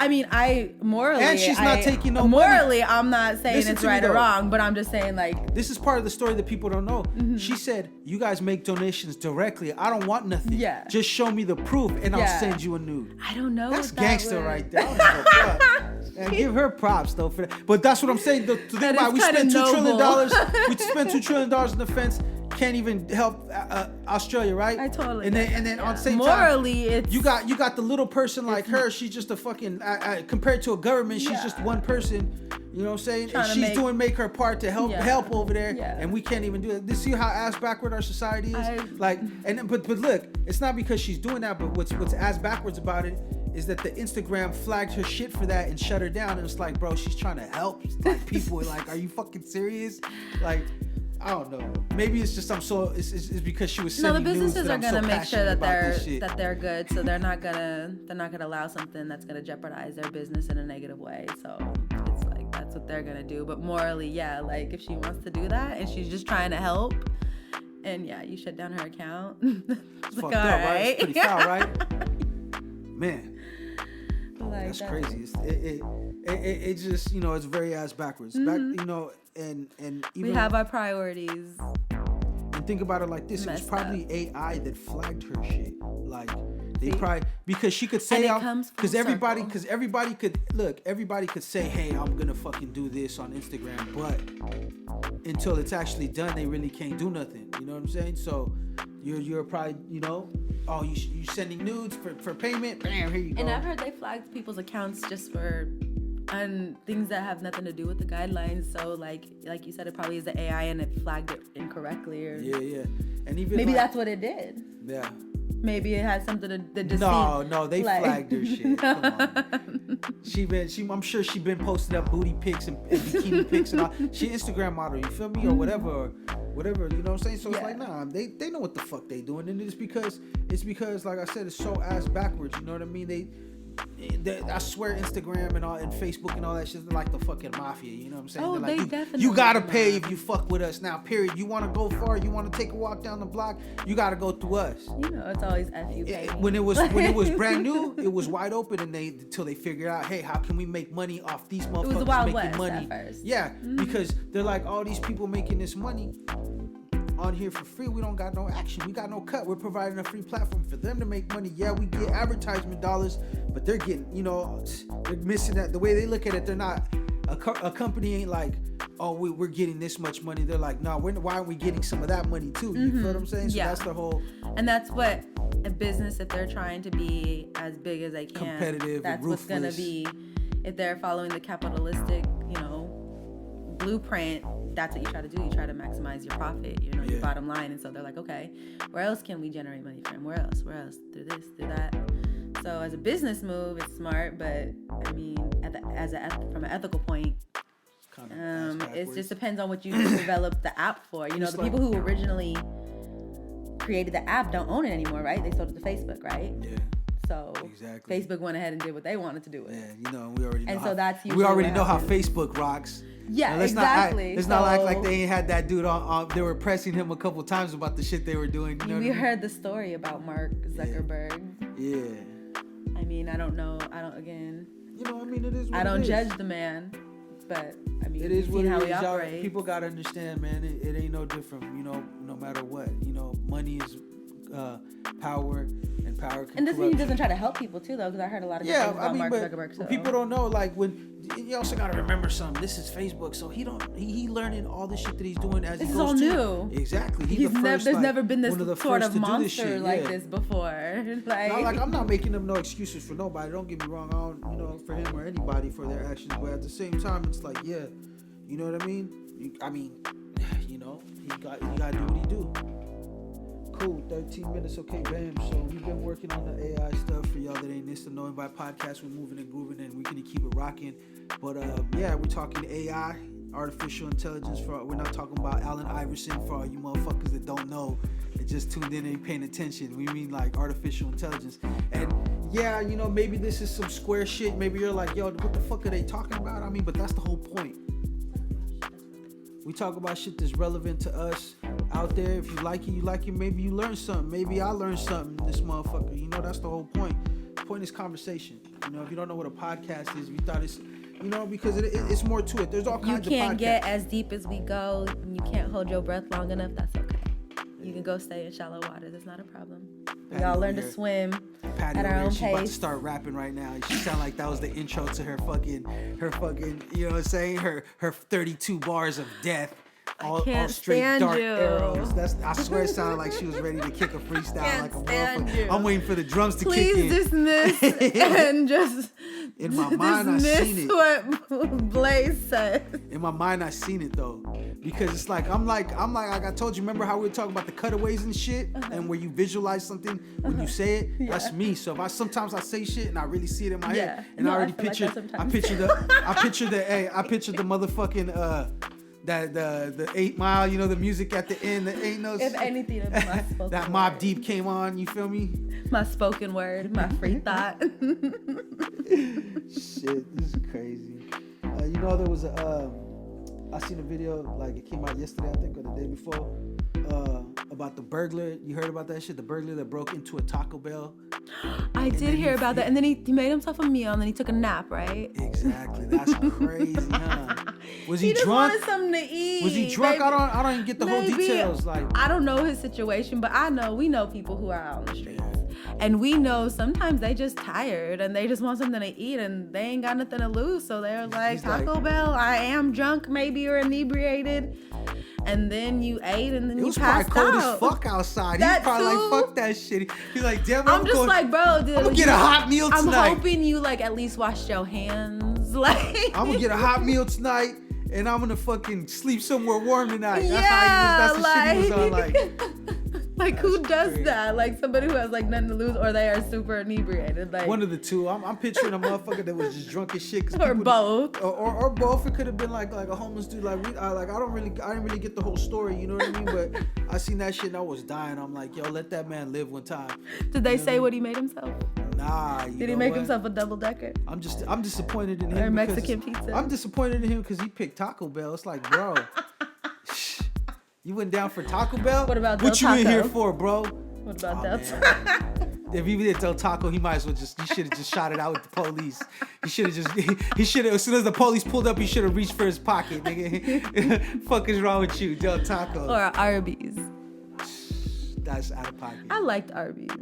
I mean, and she's not taking no morally, money. I'm not saying it's right or wrong, but I'm just saying, like, this is part of the story that people don't know. Mm-hmm. She said, you guys make donations directly. I don't want nothing. Yeah. Just show me the proof and I'll send you a nude. I don't know. That's gangster right there. And give her props though for that. But that's what I'm saying. The thing about we spent $2 trillion. We spent $2 trillion in defense. Can't even help Australia, right? I totally. And then on the same morally, time, it's you got the little person like her. She's just a fucking compared to a government. She's just one person. You know what I'm saying? And she's make her part to help over there, and we can't even do it. You see how ass backward our society is? But look, it's not because she's doing that. But what's ass backwards about it is that the Instagram flagged her shit for that and shut her down. And it's like, bro, she's trying to help like people. Like, are you fucking serious? Like, I don't know. Maybe it's just it's because she was sending the businesses news that are gonna make sure that they're good, so they're not gonna allow something that's gonna jeopardize their business in a negative way. So it's like that's what they're gonna do. But morally, like if she wants to do that and she's just trying to help, and you shut down her account. It's fucked up, right? It's pretty foul, right? Man. Like, that's crazy. It just it's very ass backwards. Mm-hmm. And even we have our priorities. And think about it like this: it was probably AI that flagged her shit. Like they probably because she could say because everybody could say, hey, I'm gonna fucking do this on Instagram, but until it's actually done, they really can't do nothing. You know what I'm saying? So you're probably, you know, oh, you sending nudes for payment. Bam, here you go. And I've heard they flagged people's accounts just for things that have nothing to do with the guidelines. So like you said, it probably is the AI and it flagged it incorrectly, or yeah. And even maybe that's what it did. Yeah. Maybe it had something to deceive. No, they flagged her shit. Come on. I'm sure she been posting up booty pics and bikini pics and all. She Instagram model, you feel me, or whatever, you know what I'm saying? So it's like, nah, they know what the fuck they doing, and it's because like I said, it's so ass backwards. You know what I mean? They I swear Instagram and all and Facebook and all that shit is like the fucking mafia, you know what I'm saying? Oh, like, they definitely you gotta pay if you fuck with us now, period. You wanna go far, you wanna take a walk down the block, you gotta go through us. You know, it's always FU baby. When it was brand new, it was wide open, and until they figured out, hey, how can we make money off these motherfuckers it was the Wild making West money? at first. Yeah, because they're like, all these people making this money on here for free, we don't got no action, we got no cut. We're providing a free platform for them to make money. Yeah, we get advertisement dollars, but they're getting, you know, they're missing that. The way they look at it, they're not a company ain't like, oh, we're getting this much money. They're like, no, why aren't we getting some of that money too? You feel what I'm saying? So that's the whole, and that's what a business, if they're trying to be as big as they can, competitive, that's what's gonna be, if they're following the capitalistic, you know, blueprint. That's what you try to do. You try to maximize your profit, you know, your bottom line. And so they're like, okay, where else can we generate money from? Where else? Through this, through that. So as a business move, it's smart, but I mean, from an ethical point, it just depends on what you developed the app for. You know, the people who originally created the app don't own it anymore, right? They sold it to Facebook, right? Yeah. So Facebook went ahead and did what they wanted to do with it. Yeah, you know, we already know. And how, so that's we already know how Facebook rocks. Yeah, let's exactly. Let's not act like they ain't had that dude on. They were pressing him a couple times about the shit they were doing. You know we heard the story about Mark Zuckerberg. Yeah. I mean, I don't know. Again. You know, I mean, it is. What I don't it is. judge the man, but I mean, it is what how it he is. operates. People gotta understand, man. It ain't no different. You know, no matter what. You know, money is power, and power can. And this he doesn't try to help people too, though, because I heard a lot of things about Mark Zuckerberg. So. People don't know, like when you also gotta remember something. This is Facebook, so he learning all this shit that he's doing as this he goes. This is all new. Exactly. There's never been this sort of monster like this before. Like I'm not making them no excuses for nobody. Don't get me wrong. I don't, you know, for him or anybody for their actions, but at the same time, it's like, yeah, you know what I mean. You know, he gotta do what he do. Cool, 13 minutes, okay, bam. So we've been working on the AI stuff for y'all that ain't this, the Noinvitepodcast. We're moving and grooving, and we're gonna keep it rocking. But we're talking AI, artificial intelligence. We're not talking about Allen Iverson for all you motherfuckers that don't know and just tuned in and ain't paying attention. We mean like artificial intelligence. And yeah, you know, maybe this is some square shit. Maybe you're like, yo, what the fuck are they talking about? I mean, but that's the whole point. We talk about shit that's relevant to us out there. If you like it, you like it. Maybe you learn something. Maybe I learned something, this motherfucker. You know, that's the whole point. The point is conversation. You know, if you don't know what a podcast is, you thought it's, you know, because it's more to it. There's all kinds of podcasts. You can't get as deep as we go. You can't hold your breath long enough. That's okay. You can go stay in shallow water. That's not a problem. We all learn to swim at our own pace. She's about to start rapping right now. She sound like that was the intro to her fucking, you know what I'm saying? Her 32 bars of death. All straight dark arrows. I swear it sounded like she was ready to kick a freestyle like a motherfucker. I'm waiting for the drums to kick in. Please dismiss and just in my mind I seen it. What Blaze said. In my mind I seen it though. Because it's like I'm like I told you, remember how we were talking about the cutaways and shit, and where you visualize something when you say it? That's me. So if sometimes I say shit and I really see it in my head, and I already picture the motherfucking the 8 Mile, you know, the music at the end, the ain't no. If anything, it'd be my spoken that Mobb Deep came on, you feel me? My spoken word, my free thought. Shit, this is crazy. You know, there was I seen a video, like it came out yesterday, I think, or the day before, about the burglar. You heard about that shit? The burglar that broke into a Taco Bell. I did hear about that. And then he made himself a meal and then he took a nap, right? Exactly. That's crazy, huh? Was he just drunk? wanted something to eat. Was he drunk? Maybe, I don't even get the whole details. Like, I don't know his situation, but we know people who are out on the streets. And we know sometimes they just tired and they just want something to eat and they ain't got nothing to lose. So they're like, Taco Bell, I am drunk, maybe you're inebriated. And then you ate and then you passed out. It was probably cold as fuck outside. He's probably like, fuck that shit. He's like, damn it, I'm just like, bro, dude, I'm gonna get a hot meal tonight. I'm hoping you like at least wash your hands. Like, I'm gonna get a hot meal tonight and I'm gonna fucking sleep somewhere warm tonight. That's the shit he was on, like. Like, who does that? Like, somebody who has, like, nothing to lose, or they are super inebriated. Like, one of the two. I'm picturing a motherfucker that was just drunk as shit. Or both. Or both. It could have been like a homeless dude. Like, I didn't really get the whole story. You know what I mean? But I seen that shit and I was dying. I'm like, yo, let that man live one time. Did they say what he made himself? Nah. Did he make himself a double decker? I'm disappointed in him. Or Mexican pizza? I'm disappointed in him because he picked Taco Bell. It's like, bro. You went down for Taco Bell? What about Del Taco? What you in here for, bro? What about Del Taco? If he did Del Taco, he might as well he should have just shot it out with the police. He should have, as soon as the police pulled up, he should have reached for his pocket, nigga. Fuck is wrong with you, Del Taco? Or Arby's. That's out of pocket. I liked Arby's.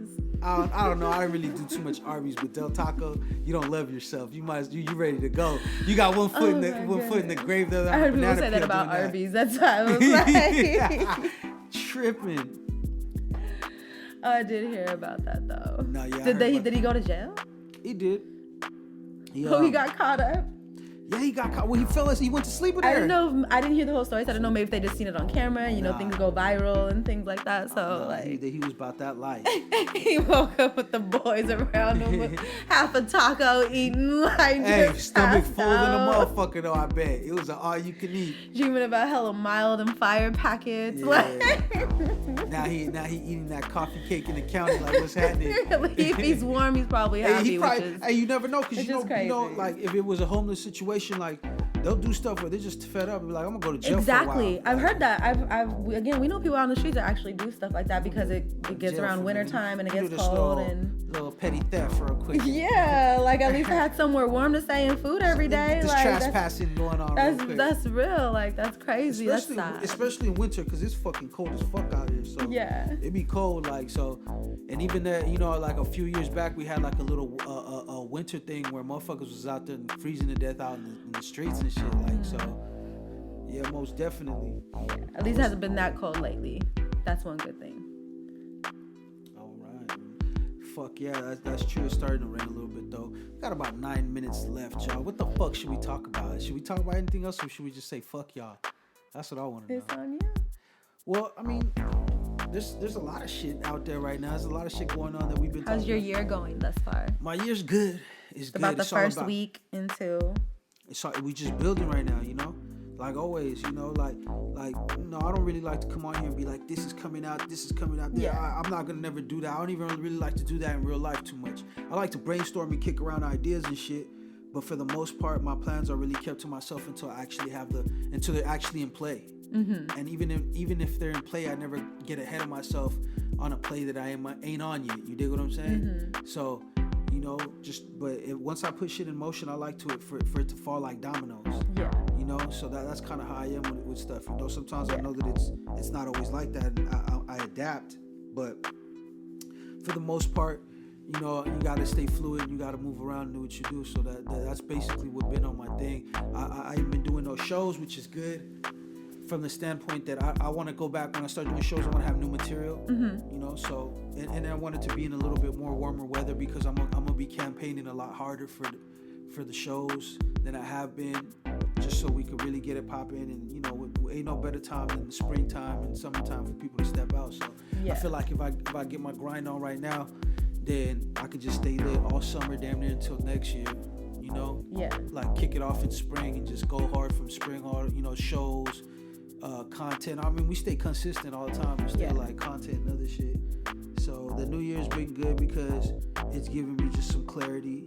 I don't know. I don't really do too much Arby's, but Del Taco, you don't love yourself. You ready to go. You got one foot in the grave. The other I heard people say that about Arby's. That's why I was like, tripping. I did hear about that though. No, yeah. Did he go to jail? He did. He got caught up. Yeah, he got caught. Well, he went to sleep with her. I didn't know. I didn't hear the whole story, so I don't know maybe if they just seen it on camera. You know, things go viral and things like that. So he was about that life. He woke up with the boys around him with half a taco eating, like just stomach full in a motherfucker though. I bet it was an all you can eat. Dreaming about hella mild and fire packets. Yeah. Like now he eating that coffee cake in the county. Like, what's happening? If he's warm, he's probably happy. You never know, because you know, like if it was a homeless situation, like they'll do stuff where they're just fed up and be like, I'm gonna go to jail. Exactly. For a while. I've heard that. Again, we know people out on the streets that actually do stuff like that because it gets around winter time and it gets cold and little petty theft real quick. Yeah, like at least I had somewhere warm to stay in food every day. There's like trespassing going on. That's real. Like that's crazy. Especially, that's sad. Especially in winter, because it's fucking cold as fuck out here. So yeah, it be cold. Like so, and even that, you know, like a few years back, we had like a little winter thing where motherfuckers was out there freezing to death out in the streets and shit. Like so, yeah, most definitely. Yeah, at least it hasn't been that cold lately. That's one good thing. All right. Fuck yeah, that's true. It's starting to rain a little bit though. Got about 9 minutes left, y'all. What the fuck should we talk about? Should we talk about anything else, or should we just say fuck y'all? That's what I want to know. It's on you. Well, I mean, there's a lot of shit out there right now. There's a lot of shit going on that we've been. How's your year going thus far? My year's good. It's good. About the first week into. We just building right now, you know. Like always, you know, like no, I don't really like to come on here and be like, this is coming out there. Yeah. I'm not gonna never do that. I don't even really like to do that in real life too much. I like to brainstorm and kick around ideas and shit, but for the most part, my plans are really kept to myself until they're actually in play. Mm-hmm. And even if they're in play, I never get ahead of myself on a play that I ain't on yet. You dig what I'm saying? Mm-hmm. So, you know, once I put shit in motion, I like for it to fall like dominoes. Yeah. You know, so that's kind of how I am with stuff. You know, sometimes I know that it's not always like that. I adapt, but for the most part, you know, you gotta stay fluid. You gotta move around and do what you do. So that's basically what's been on my thing. I've been doing those shows, which is good. From the standpoint that I want to go back when I start doing shows, I want to have new material, mm-hmm. you know. So and I want it to be in a little bit more warmer weather because I'm gonna be campaigning a lot harder for the shows than I have been, just so we could really get it popping. And you know, ain't no better time than the springtime and summertime for people to step out. So I feel like if I get my grind on right now, then I could just stay lit all summer, damn near until next year. You know, like kick it off in spring and just go hard from spring hard. You know, shows. Content. I mean, we stay consistent all the time. We stay like content and other shit. So the New Year's been good because it's giving me just some clarity.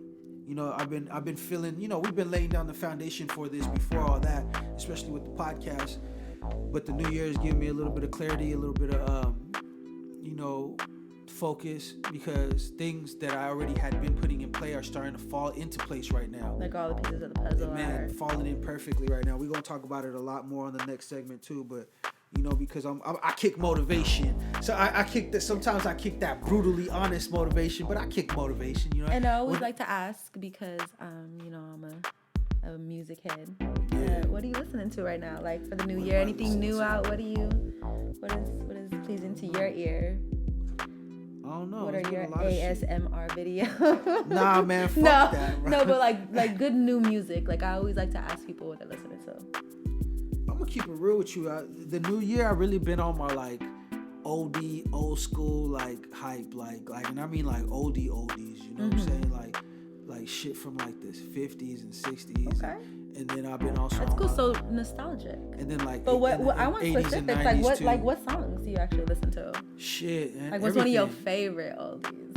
You know, I've been feeling. You know, we've been laying down the foundation for this before all that, especially with the podcast. But the New Year's giving me a little bit of clarity, a little bit of, you know, focus, because things that I already had been putting in play are starting to fall into place right now. Like all the pieces of the puzzle are falling in perfectly right now. We're gonna talk about it a lot more on the next segment too, but you know, because I kick motivation. So I kick that. Sometimes I kick that brutally honest motivation, but I kick motivation. You know. And I always like to ask because you know, I'm a music head. What are you listening to right now? Like for the new year, anything new out? What is pleasing to your ear? I don't know. What are your ASMR videos? Nah, man, fuck that. Bro. No, but like good new music. Like I always like to ask people what they're listening to. I'm gonna keep it real with you. The new year, I really been on my like old school like hype, like, and I mean like oldies. You know what I'm saying? Like shit from like the 50s and 60s. Okay. And then I've been also. That's cool. So nostalgic. And then like. But what I want specifics. Like what songs do you actually listen to? Shit. And like what's one of your favorite oldies?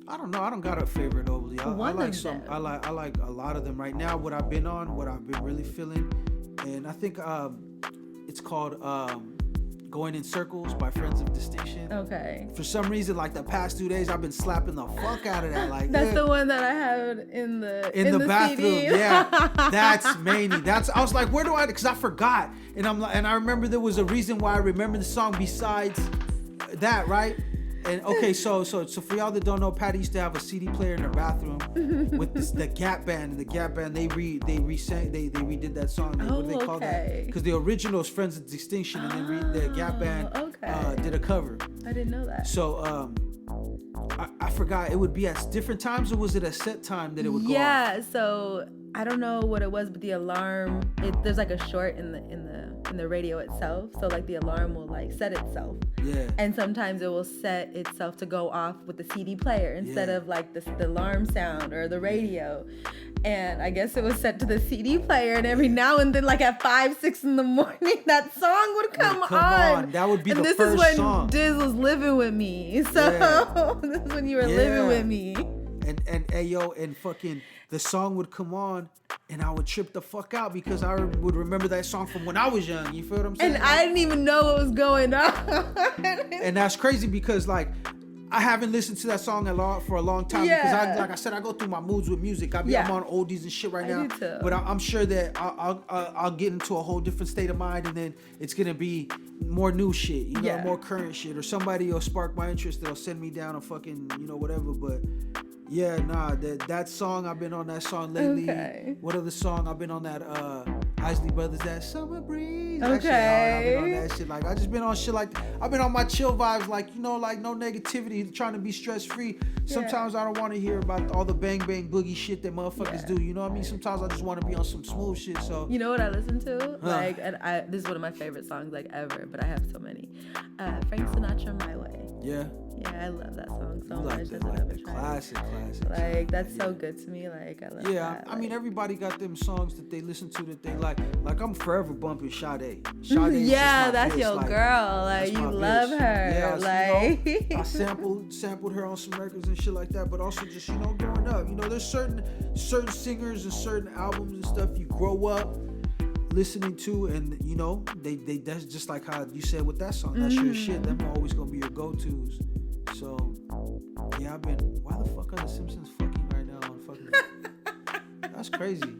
I don't know. I don't got a favorite oldie. I like some. I like a lot of them right now. What I've been really feeling, and I think it's called Going in Circles by Friends of Distinction. Okay. For some reason, like the past 2 days, I've been slapping the fuck out of that. Like that's the one that I have in the bathroom. CD. Yeah, that's mainly. I was like, where do I? Because I forgot, and I remember there was a reason why I remember the song besides that, right? And okay, so for y'all that don't know, Patty used to have a CD player in her bathroom with the Gap Band. And the Gap Band, they redid that song. What do they call that? Because the original is Friends of Distinction, and then the Gap Band did a cover. I didn't know that. So I forgot. It would be at different times, or was it a set time that it would go off? Yeah. So I don't know what it was, but the alarm. There's like a short in the radio itself. So like the alarm will like set itself. Yeah. And sometimes it will set itself to go off with the CD player instead of like the alarm sound or the radio. And I guess it was set to the CD player, and every now and then, like at 5, 6 in the morning, that song would come on. That would be and the first song. And this is when Diz was living with me. So this is when you were living with me. And ayo, and fucking the song would come on, and I would trip the fuck out because I would remember that song from when I was young. You feel what I'm saying? And I didn't even know what was going on. And that's crazy because like I haven't listened to that song for a long time because like I said, I go through my moods with music. I'm on oldies and shit right now. I do too. But I'm sure that I'll get into a whole different state of mind, and then it's gonna be more new shit, you know, more current shit, or somebody will spark my interest that'll send me down a fucking, you know, whatever. But yeah, nah, that song, I've been on that song lately. Okay. What other song? I've been on that Isley Brothers, that Summer Breeze. Okay. That shit hard. I've been on that shit. Like I just been on shit like I've been on my chill vibes, like, you know, like no negativity, trying to be stress free. Sometimes I don't want to hear about all the bang bang boogie shit that motherfuckers do. You know what I mean? Sometimes I just want to be on some smooth shit. So you know what I listen to? Like, and this is one of my favorite songs like ever, but I have so many. Frank Sinatra, My Way. Yeah. Yeah, I love that song so much. Like the classic. Like that's so good to me. Like I love that. Yeah, I mean everybody got them songs that they listen to that they like. Like I'm forever bumping Sade. Yeah, that's your like, girl. Like you love her. Yeah, like you know, I sampled her on some records and shit like that. But also just, you know, growing up, you know, there's certain singers and certain albums and stuff you grow up listening to, and you know they that's just like how you said with that song. That's your shit. Them always gonna be your go-tos. So yeah, I've been. Why the fuck are the Simpsons fucking right now on fucking? That's crazy.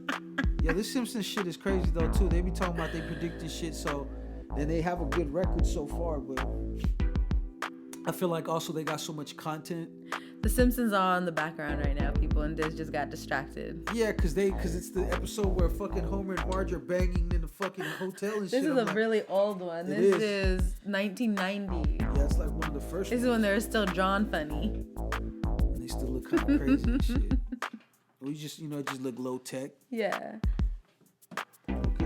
Yeah, this Simpsons shit is crazy though too. They be talking about they predicting shit, so then they have a good record so far, but I feel like also they got so much content. The Simpsons are on the background right now, people, and Diz just got distracted. Yeah, cause it's the episode where fucking Homer and Marge are banging in the fucking hotel and shit. This is a really old one. This is 1990. Yeah, it's like one of the first. This is when they were still drawn funny. And they still look kind of crazy and shit. We just, you know, just look low tech. Yeah. Okay.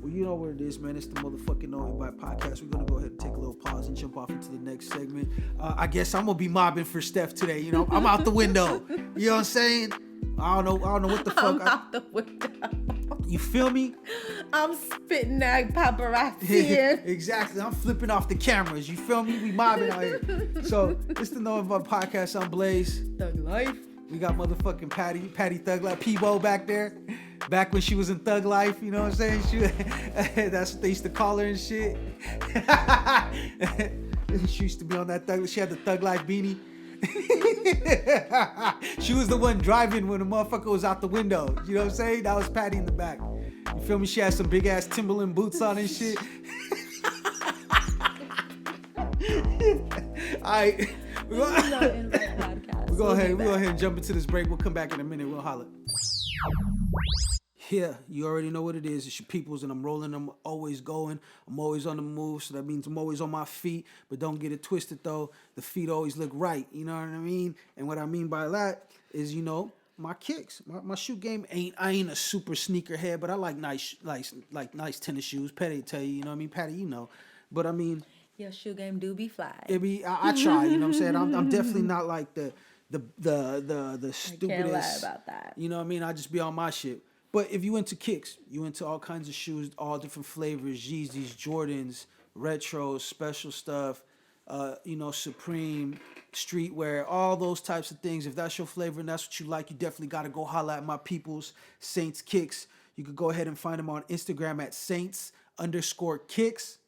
Well, you know what it is, man. It's the motherfucking Noinvitepodcast. We're gonna go ahead and take a little pause and jump off into the next segment. I guess I'm gonna be mobbing for Steph today. You know, I'm out the window. You know what I'm saying? I don't know what the fuck. I'm out the window. You feel me? I'm spitting that paparazzi. Exactly. I'm flipping off the cameras. You feel me? We mobbing out here. So it's the Noinvitepodcast. I'm Blaze. Thug Life. We got motherfucking Patty Thug Life, Peebo back there. Back when she was in Thug Life, you know what I'm saying? That's what they used to call her and shit. She used to be on that Thug. She had the Thug Life beanie. She was the one driving when the motherfucker was out the window. You know what I'm saying? That was Patty in the back. You feel me? She had some big ass Timberland boots on and shit. Alright. We're go ahead and jump into this break. We'll come back in a minute. We'll holler. Yeah, you already know what it is. It's your peoples, and I'm rolling. I'm always going. I'm always on the move, so that means I'm always on my feet. But don't get it twisted, though. The feet always look right. You know what I mean? And what I mean by that is, you know, my kicks. My shoe game I ain't a super sneaker head, but I like nice tennis shoes. Patty tell you, you know what I mean? Patty, you know. But I mean, your shoe game do be fly. I try. You know what I'm saying? I'm definitely not like the stupidest. I can't lie about that. You know what I mean? I just be on my shit. But if you into kicks, you into all kinds of shoes, all different flavors, Yeezys, Jordans, retros, special stuff, you know, Supreme, streetwear, all those types of things. If that's your flavor and that's what you like, you definitely got to go holla at my peoples, Saints Kicks. You could go ahead and find them on Instagram at Saints_Kicks.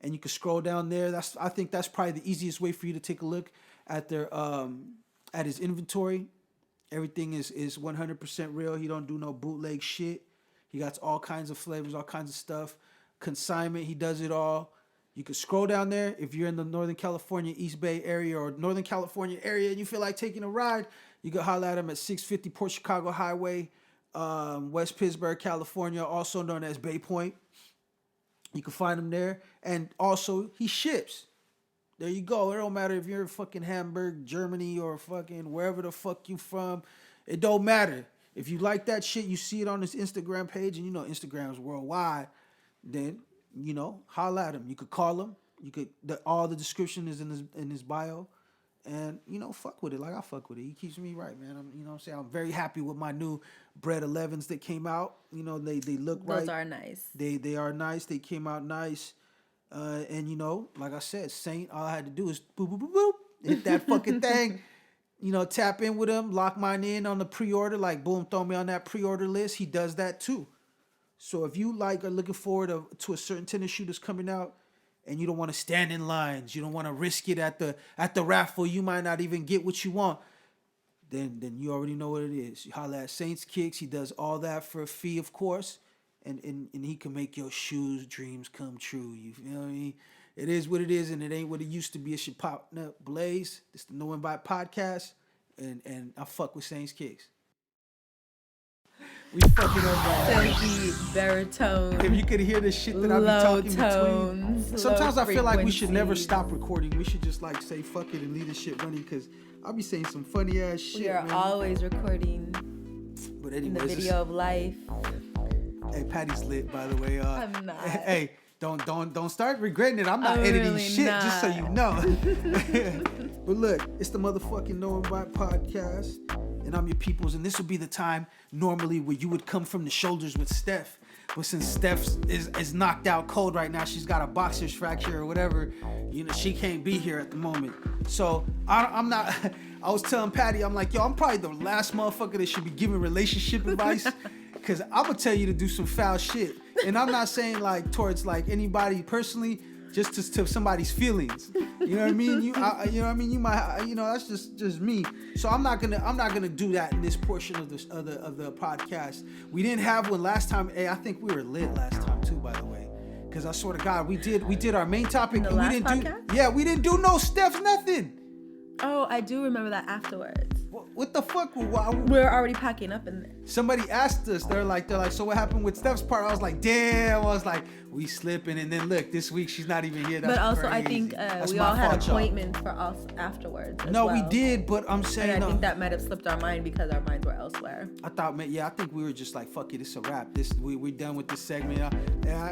And you can scroll down there. I think that's probably the easiest way for you to take a look at their at his inventory. Everything is 100% real. He don't do no bootleg shit. He got all kinds of flavors, all kinds of stuff. Consignment, he does it all. You can scroll down there. If you're in the Northern California, East Bay area or Northern California area and you feel like taking a ride, you can holler at him at 650 Port Chicago Highway, West Pittsburgh, California, also known as Bay Point. You can find him there. And also, he ships. There you go. It don't matter if you're in fucking Hamburg, Germany, or fucking wherever the fuck you from. It don't matter. If you like that shit, you see it on his Instagram page, and you know Instagram's worldwide, then, you know, holla at him. You could call him. You could. All the description is in his bio. And, you know, fuck with it like I fuck with it. He keeps me right, man. You know what I'm saying? I'm very happy with my new Bread 11s that came out. You know, they look right. Those are nice. They are nice. They came out nice. And, you know, like I said, Saint, all I had to do is boop, boop, boop, boop, hit that fucking thing. You know, tap in with him, lock mine in on the pre-order. Like, boom, throw me on that pre-order list. He does that too. So if you are looking forward to a certain tennis shoe that's coming out, and you don't want to stand in lines, you don't want to risk it at the raffle, you might not even get what you want, then you already know what it is. You holla at Saints Kicks. He does all that for a fee, of course, and he can make your shoes dreams come true. You know what I mean? It is what it is, and it ain't what it used to be. It should pop up blaze. It's the Noinvitepodcast, and I fuck with Saints Kicks. We fucking up, man. Silky, baritone. If you could hear the shit that I be talking between. Sometimes I feel like we should never stop recording. We should just like say fuck it and leave this shit running, because I'll be saying some funny ass shit. We are always recording. But anyway, in the video of life. Hey, Patty's lit, by the way. I'm not. Hey, don't start regretting it. I'm not editing really shit, not. just so you know. But look, it's the motherfucking Noinvitepodcast. And I'm your peoples, and this would be the time normally where you would come from the shoulders with Steph. But since Steph is knocked out cold right now, she's got a boxer's fracture or whatever, you know, she can't be here at the moment. So I'm not, I was telling Patty, I'm like, yo, I'm probably the last motherfucker that should be giving relationship advice, because I'm going to tell you to do some foul shit. And I'm not saying like towards like anybody personally, just to somebody's feelings. You know what I mean? You know what I mean? You might, you know, that's just me. So I'm not gonna do that in this portion of the podcast. We didn't have one last time. Hey, I think we were lit last time too, by the way. Because I swear to God, we did our main topic, and we didn't do no Steph's nothing. Oh, I do remember that afterwards. What the fuck? We're already packing up in there. Somebody asked us, they're like, so what happened with Steph's part? I was like, damn. I was like, we slipping. And then look, this week she's not even here. That's but also, crazy. I think we all had appointments for us afterwards. No, we did, but I'm saying. And I think that might have slipped our mind because our minds were elsewhere. I think we were just like, fuck it, it's a wrap. We're done with this segment.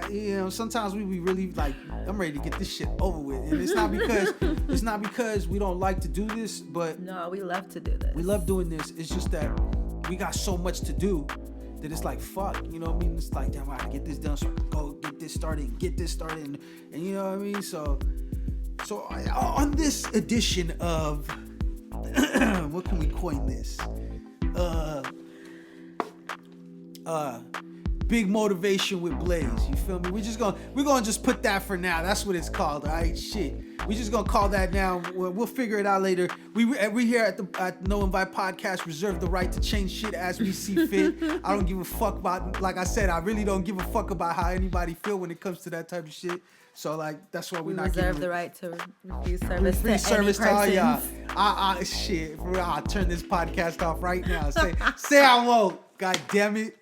You know, sometimes we be really like, I'm ready to get this shit over with. And it's not because we don't like to do this, but no, we love to do this. We love doing this. It's just that we got so much to do that it's like, fuck, you know what I mean? It's like, damn, I gotta get this done, so go get this started, and you know what I mean? So on this edition of, what can we coin this? Big motivation with Blaze. You feel me? We're gonna just put that for now. That's what it's called. All right, shit. We just gonna call that now. We'll figure it out later. We here at No Invite Podcast reserve the right to change shit as we see fit. I don't give a fuck about. Like I said, I really don't give a fuck about how anybody feel when it comes to that type of shit. So like that's why we not reserve the right to refuse service to any person. All y'all. Shit. I'll turn this podcast off right now. Say I won't. God damn it.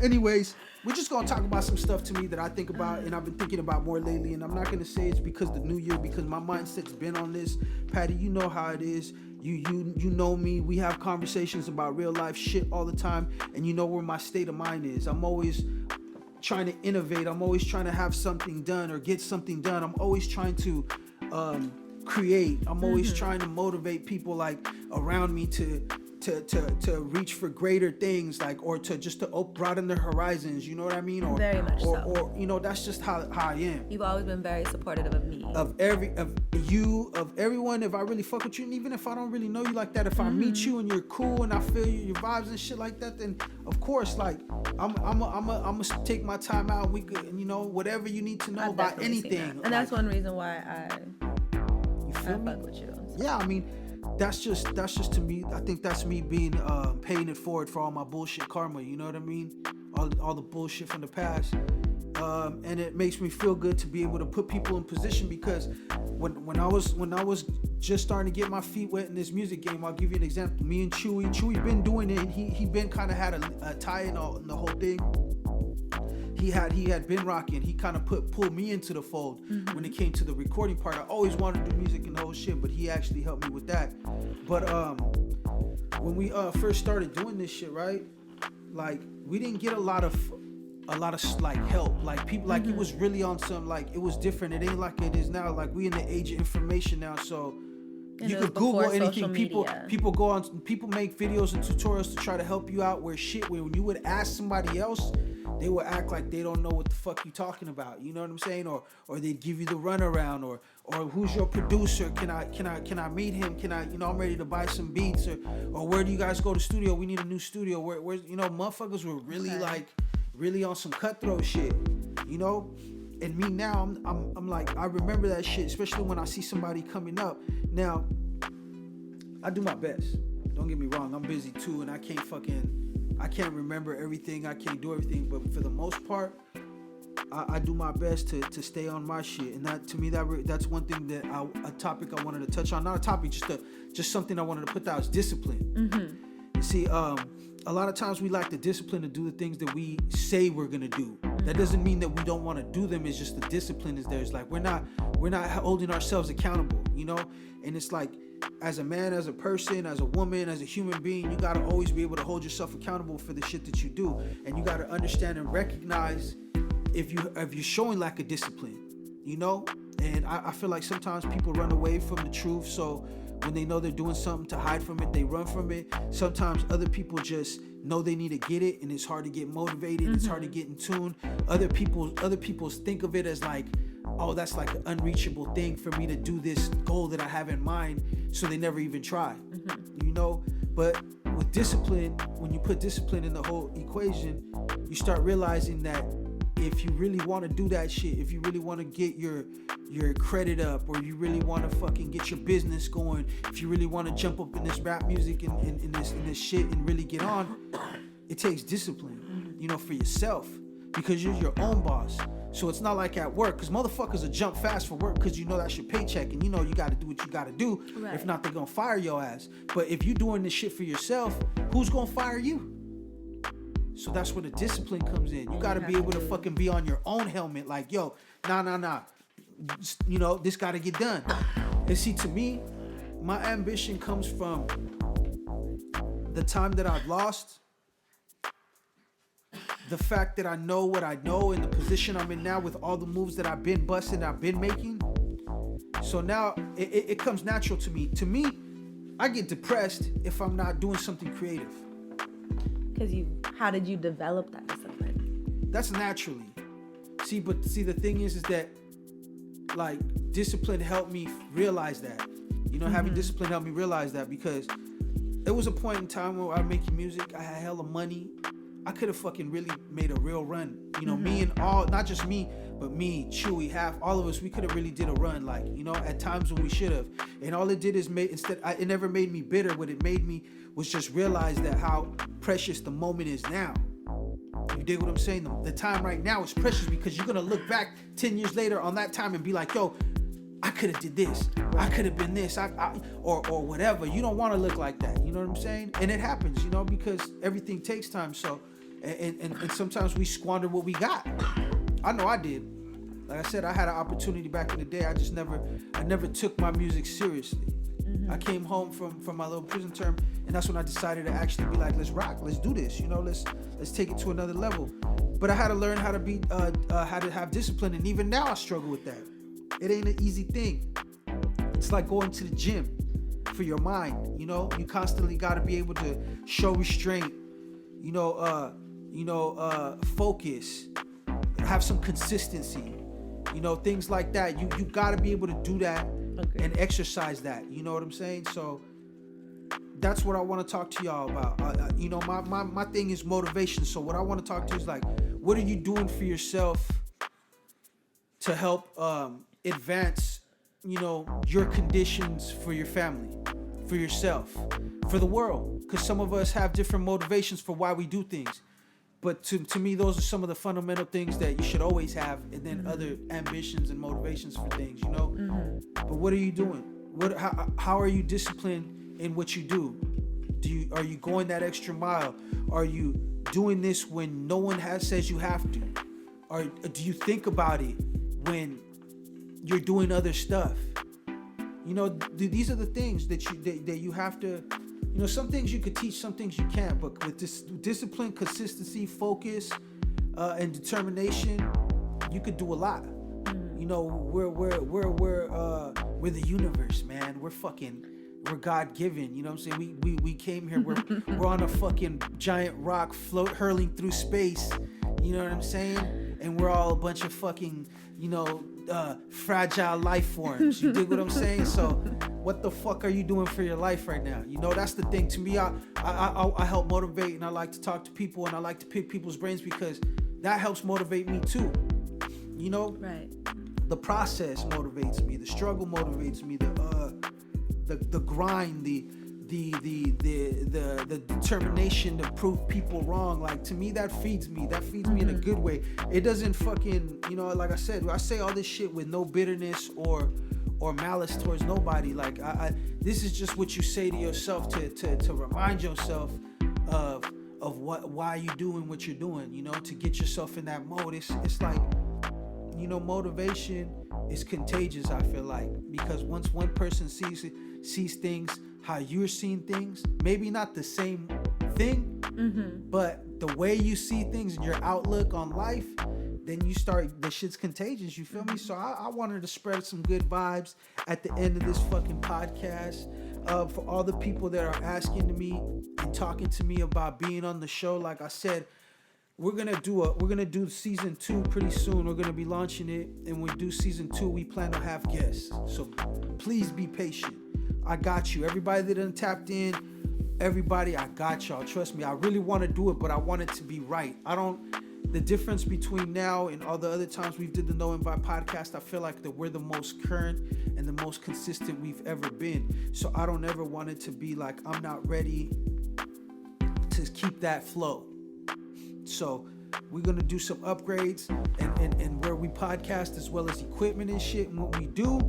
Anyways, we're just gonna talk about some stuff to me that I think about and I've been thinking about more lately. And I'm not gonna say it's because the new year, because my mindset's been on this. Patty, you know how it is. You know me. We have conversations about real life shit all the time, and you know where my state of mind is. I'm always trying to innovate. I'm always trying to have something done or get something done. I'm always trying to create. I'm always trying to motivate people like around me to reach for greater things, like, or to just to broaden their horizons, you know what I mean? Or very much so. Or you know, that's just how I am. You've always been very supportive of me. Of everyone, if I really fuck with you, and even if I don't really know you like that, if I meet you and you're cool and I feel your vibes and shit like that, then of course, like, I'm gonna take my time out and we could, and you know, whatever you need to know about anything. And that's one reason why I fuck with you. So. Yeah, I mean, that's just to me. I think that's me being paying it forward for all my bullshit karma. You know what I mean? All the bullshit from the past, and it makes me feel good to be able to put people in position, because when I was just starting to get my feet wet in this music game, I'll give you an example. Me and Chewy been doing it. He been kind of had a tie in the whole thing. He had been rocking. He kind of pulled me into the fold when it came to the recording part. I always wanted to do music and the whole shit, but he actually helped me with that. But when we first started doing this shit, right? Like, we didn't get a lot of like help. Like, people, like, it was really on some, like, it was different. It ain't like it is now. Like, we in the age of information now, so you could Google anything. People make videos and tutorials to try to help you out. Where when you would ask somebody else, they would act like they don't know what the fuck you talking about. You know what I'm saying? Or they'd give you the runaround, or who's your producer? Can I meet him? I'm ready to buy some beats, or where do you guys go to studio? We need a new studio. Where's motherfuckers were really like really on some cutthroat shit, you know? And me now, I'm like, I remember that shit, especially when I see somebody coming up. Now, I do my best. Don't get me wrong, I'm busy too, and I can't remember everything, I can't do everything, but for the most part, I do my best to stay on my shit. And that, to me, that's one thing that a topic I wanted to touch on. Not a topic, just something I wanted to put out is discipline. You see, a lot of times we lack the discipline to do the things that we say we're gonna do. That doesn't mean that we don't want to do them. It's just the discipline is there. It's like we're not holding ourselves accountable, you know. And it's like, as a man, as a person, as a woman, as a human being, you gotta always be able to hold yourself accountable for the shit that you do, and you gotta understand and recognize if you're showing lack of discipline, you know. And I feel like sometimes people run away from the truth, so when they know they're doing something to hide from it, they run from it. Sometimes other people just know they need to get it, and it's hard to get motivated. It's hard to get in tune. Other people think of it as like, oh, that's like an unreachable thing for me to do this goal that I have in mind, so they never even try, you know. But with discipline, when you put discipline in the whole equation, you start realizing that if you really want to do that shit, if you really want to get your credit up, or you really want to fucking get your business going, if you really want to jump up in this rap music and in this shit and really get on, it takes discipline, you know, for yourself, because you're your own boss. So it's not like at work, because motherfuckers will jump fast for work because you know that's your paycheck, and you know you got to do what you got to do. Right. If not, they're going to fire your ass. But if you're doing this shit for yourself, who's going to fire you? So that's where the discipline comes in. You got to be able to fucking be on your own helmet. Like, yo, nah. You know, this got to get done. And see, to me, my ambition comes from the time that I've lost, the fact that I know what I know, and the position I'm in now with all the moves that I've been busting, I've been making. So now it comes natural to me. To me, I get depressed if I'm not doing something creative. How did you develop that discipline? That's naturally. See, the thing is that, like, discipline helped me realize that. You know, having discipline helped me realize that, because there was a point in time where I was making music, I had hella money, I could have fucking really made a real run. You know, me and all, not just me, but me, Chewy, Half, all of us, we could have really did a run, like, you know, at times when we should have. And all it did is it never made me bitter. What it made me was just realize that how precious the moment is now. You dig what I'm saying? The time right now is precious, because you're going to look back 10 years later on that time and be like, yo, I could have did this. I could have been this. Or whatever. You don't want to look like that. You know what I'm saying? And it happens, you know, because everything takes time. So, and sometimes we squander what we got. I know I did. Like I said, I had an opportunity back in the day. I never took my music seriously. I came home from my little prison term, and that's when I decided to actually be like, let's rock, let's do this, you know, let's take it to another level. But I had to learn how to be, how to have discipline, and even now I struggle with that. It ain't an easy thing. It's like going to the gym for your mind, you know. You constantly got to be able to show restraint, focus, have some consistency, you know, things like that. You got to be able to do that. Okay. And exercise that, you know what I'm saying? So that's what I want to talk to y'all about. You know, my thing is motivation. So what I want to talk to you is like, what are you doing for yourself to help advance, you know, your conditions for your family, for yourself, for the world? Because some of us have different motivations for why we do things. But to me, those are some of the fundamental things that you should always have, and then other ambitions and motivations for things, you know? But what are you doing? How are you disciplined in what you do? Are you going that extra mile? Are you doing this when no one says you have to? Or do you think about it when you're doing other stuff? You know, these are the things that you have to. You know, some things you could teach, some things you can't. But with this discipline, consistency, focus, and determination, you could do a lot. You know, we're the universe, man. We're God-given. You know what I'm saying? We came here. We're on a fucking giant rock hurling through space. You know what I'm saying? And we're all a bunch of fucking, you know, fragile life forms. You dig what I'm saying? So what the fuck are you doing for your life right now? You know, that's the thing. To me, I help motivate, and I like to talk to people, and I like to pick people's brains, because that helps motivate me too. You know? Right. The process motivates me. The struggle motivates me. The grind, the determination to prove people wrong. Like, to me, that feeds me. That feeds me in a good way. It doesn't fucking, you know, like I said, I say all this shit with no bitterness or malice towards nobody. Like, this is just what you say to yourself to remind yourself of why you doing what you're doing, you know, to get yourself in that mode. It's like, you know, motivation is contagious, I feel like, because once one person sees things how you're seeing things, maybe not the same thing, but the way you see things and your outlook on life, then you start, the shit's contagious, you feel me? So I wanted to spread some good vibes at the end of this fucking podcast. For all the people that are asking to me and talking to me about being on the show, like I said, we're gonna do season 2 pretty soon. We're gonna be launching it, and when we do season 2, we plan to have guests. So please be patient. I got you. Everybody that done tapped in, everybody, I got y'all. Trust me, I really want to do it, but I want it to be right. The difference between now and all the other times we've did the Noinvitepodcast podcast, I feel like that we're the most current and the most consistent we've ever been. So I don't ever want it to be like I'm not ready to keep that flow. So we're going to do some upgrades and where we podcast, as well as equipment and shit. And what we do,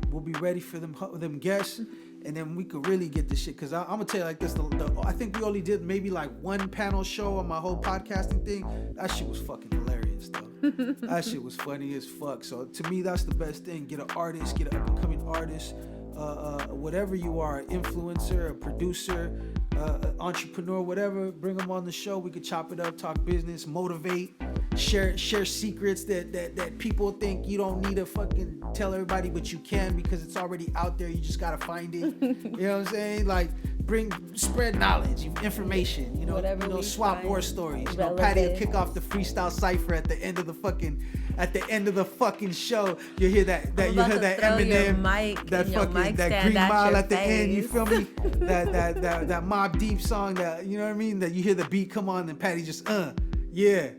we'll be ready for them guests, and then we could really get this shit. Because I'm going to tell you like this, I think we only did maybe like one panel show on my whole podcasting thing. That shit was fucking hilarious, though. That shit was funny as fuck. So to me, that's the best thing. Get an artist, get an up-and-coming artist, whatever you are, an influencer, a producer, entrepreneur, whatever, bring them on the show. We could chop it up, talk business, motivate, share secrets that people think you don't need to fucking tell everybody, but you can, because it's already out there. You just gotta find it. You know what I'm saying? Like, spread knowledge, information, Whatever we swap find war stories. relevant. Patty will kick off the freestyle cipher at the end of the fucking show. You hear that Eminem, that Green Mile at the end. You feel me? that Mobb Deep song, that you know what I mean? That you hear the beat come on and Patty just yeah,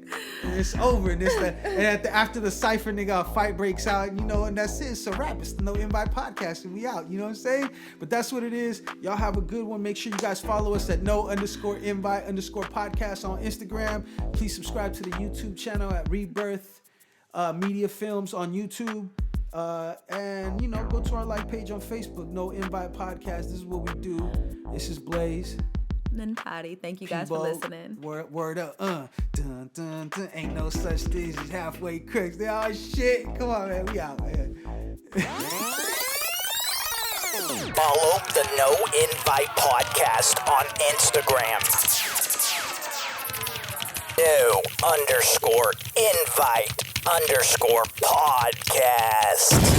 and it's over, and after the cipher, nigga, a fight breaks out, and that's it. It's a wrap. It's the No Invite Podcast, and we out. You know what I'm saying? But that's what it is. Y'all have a good one. Make sure you guys follow us at No_Invite_podcast on Instagram. Please subscribe to the YouTube channel at RiBirth Media Films on YouTube. And go to our like page on Facebook, No Invite Podcast. This is what we do. This is Blaze. And Patty, thank you guys for listening. Word up. Dun, dun, dun. Ain't no such thing as halfway crooks. They all shit. Come on, man. We out, man. Follow the No Invite Podcast on Instagram. No_invite_podcast.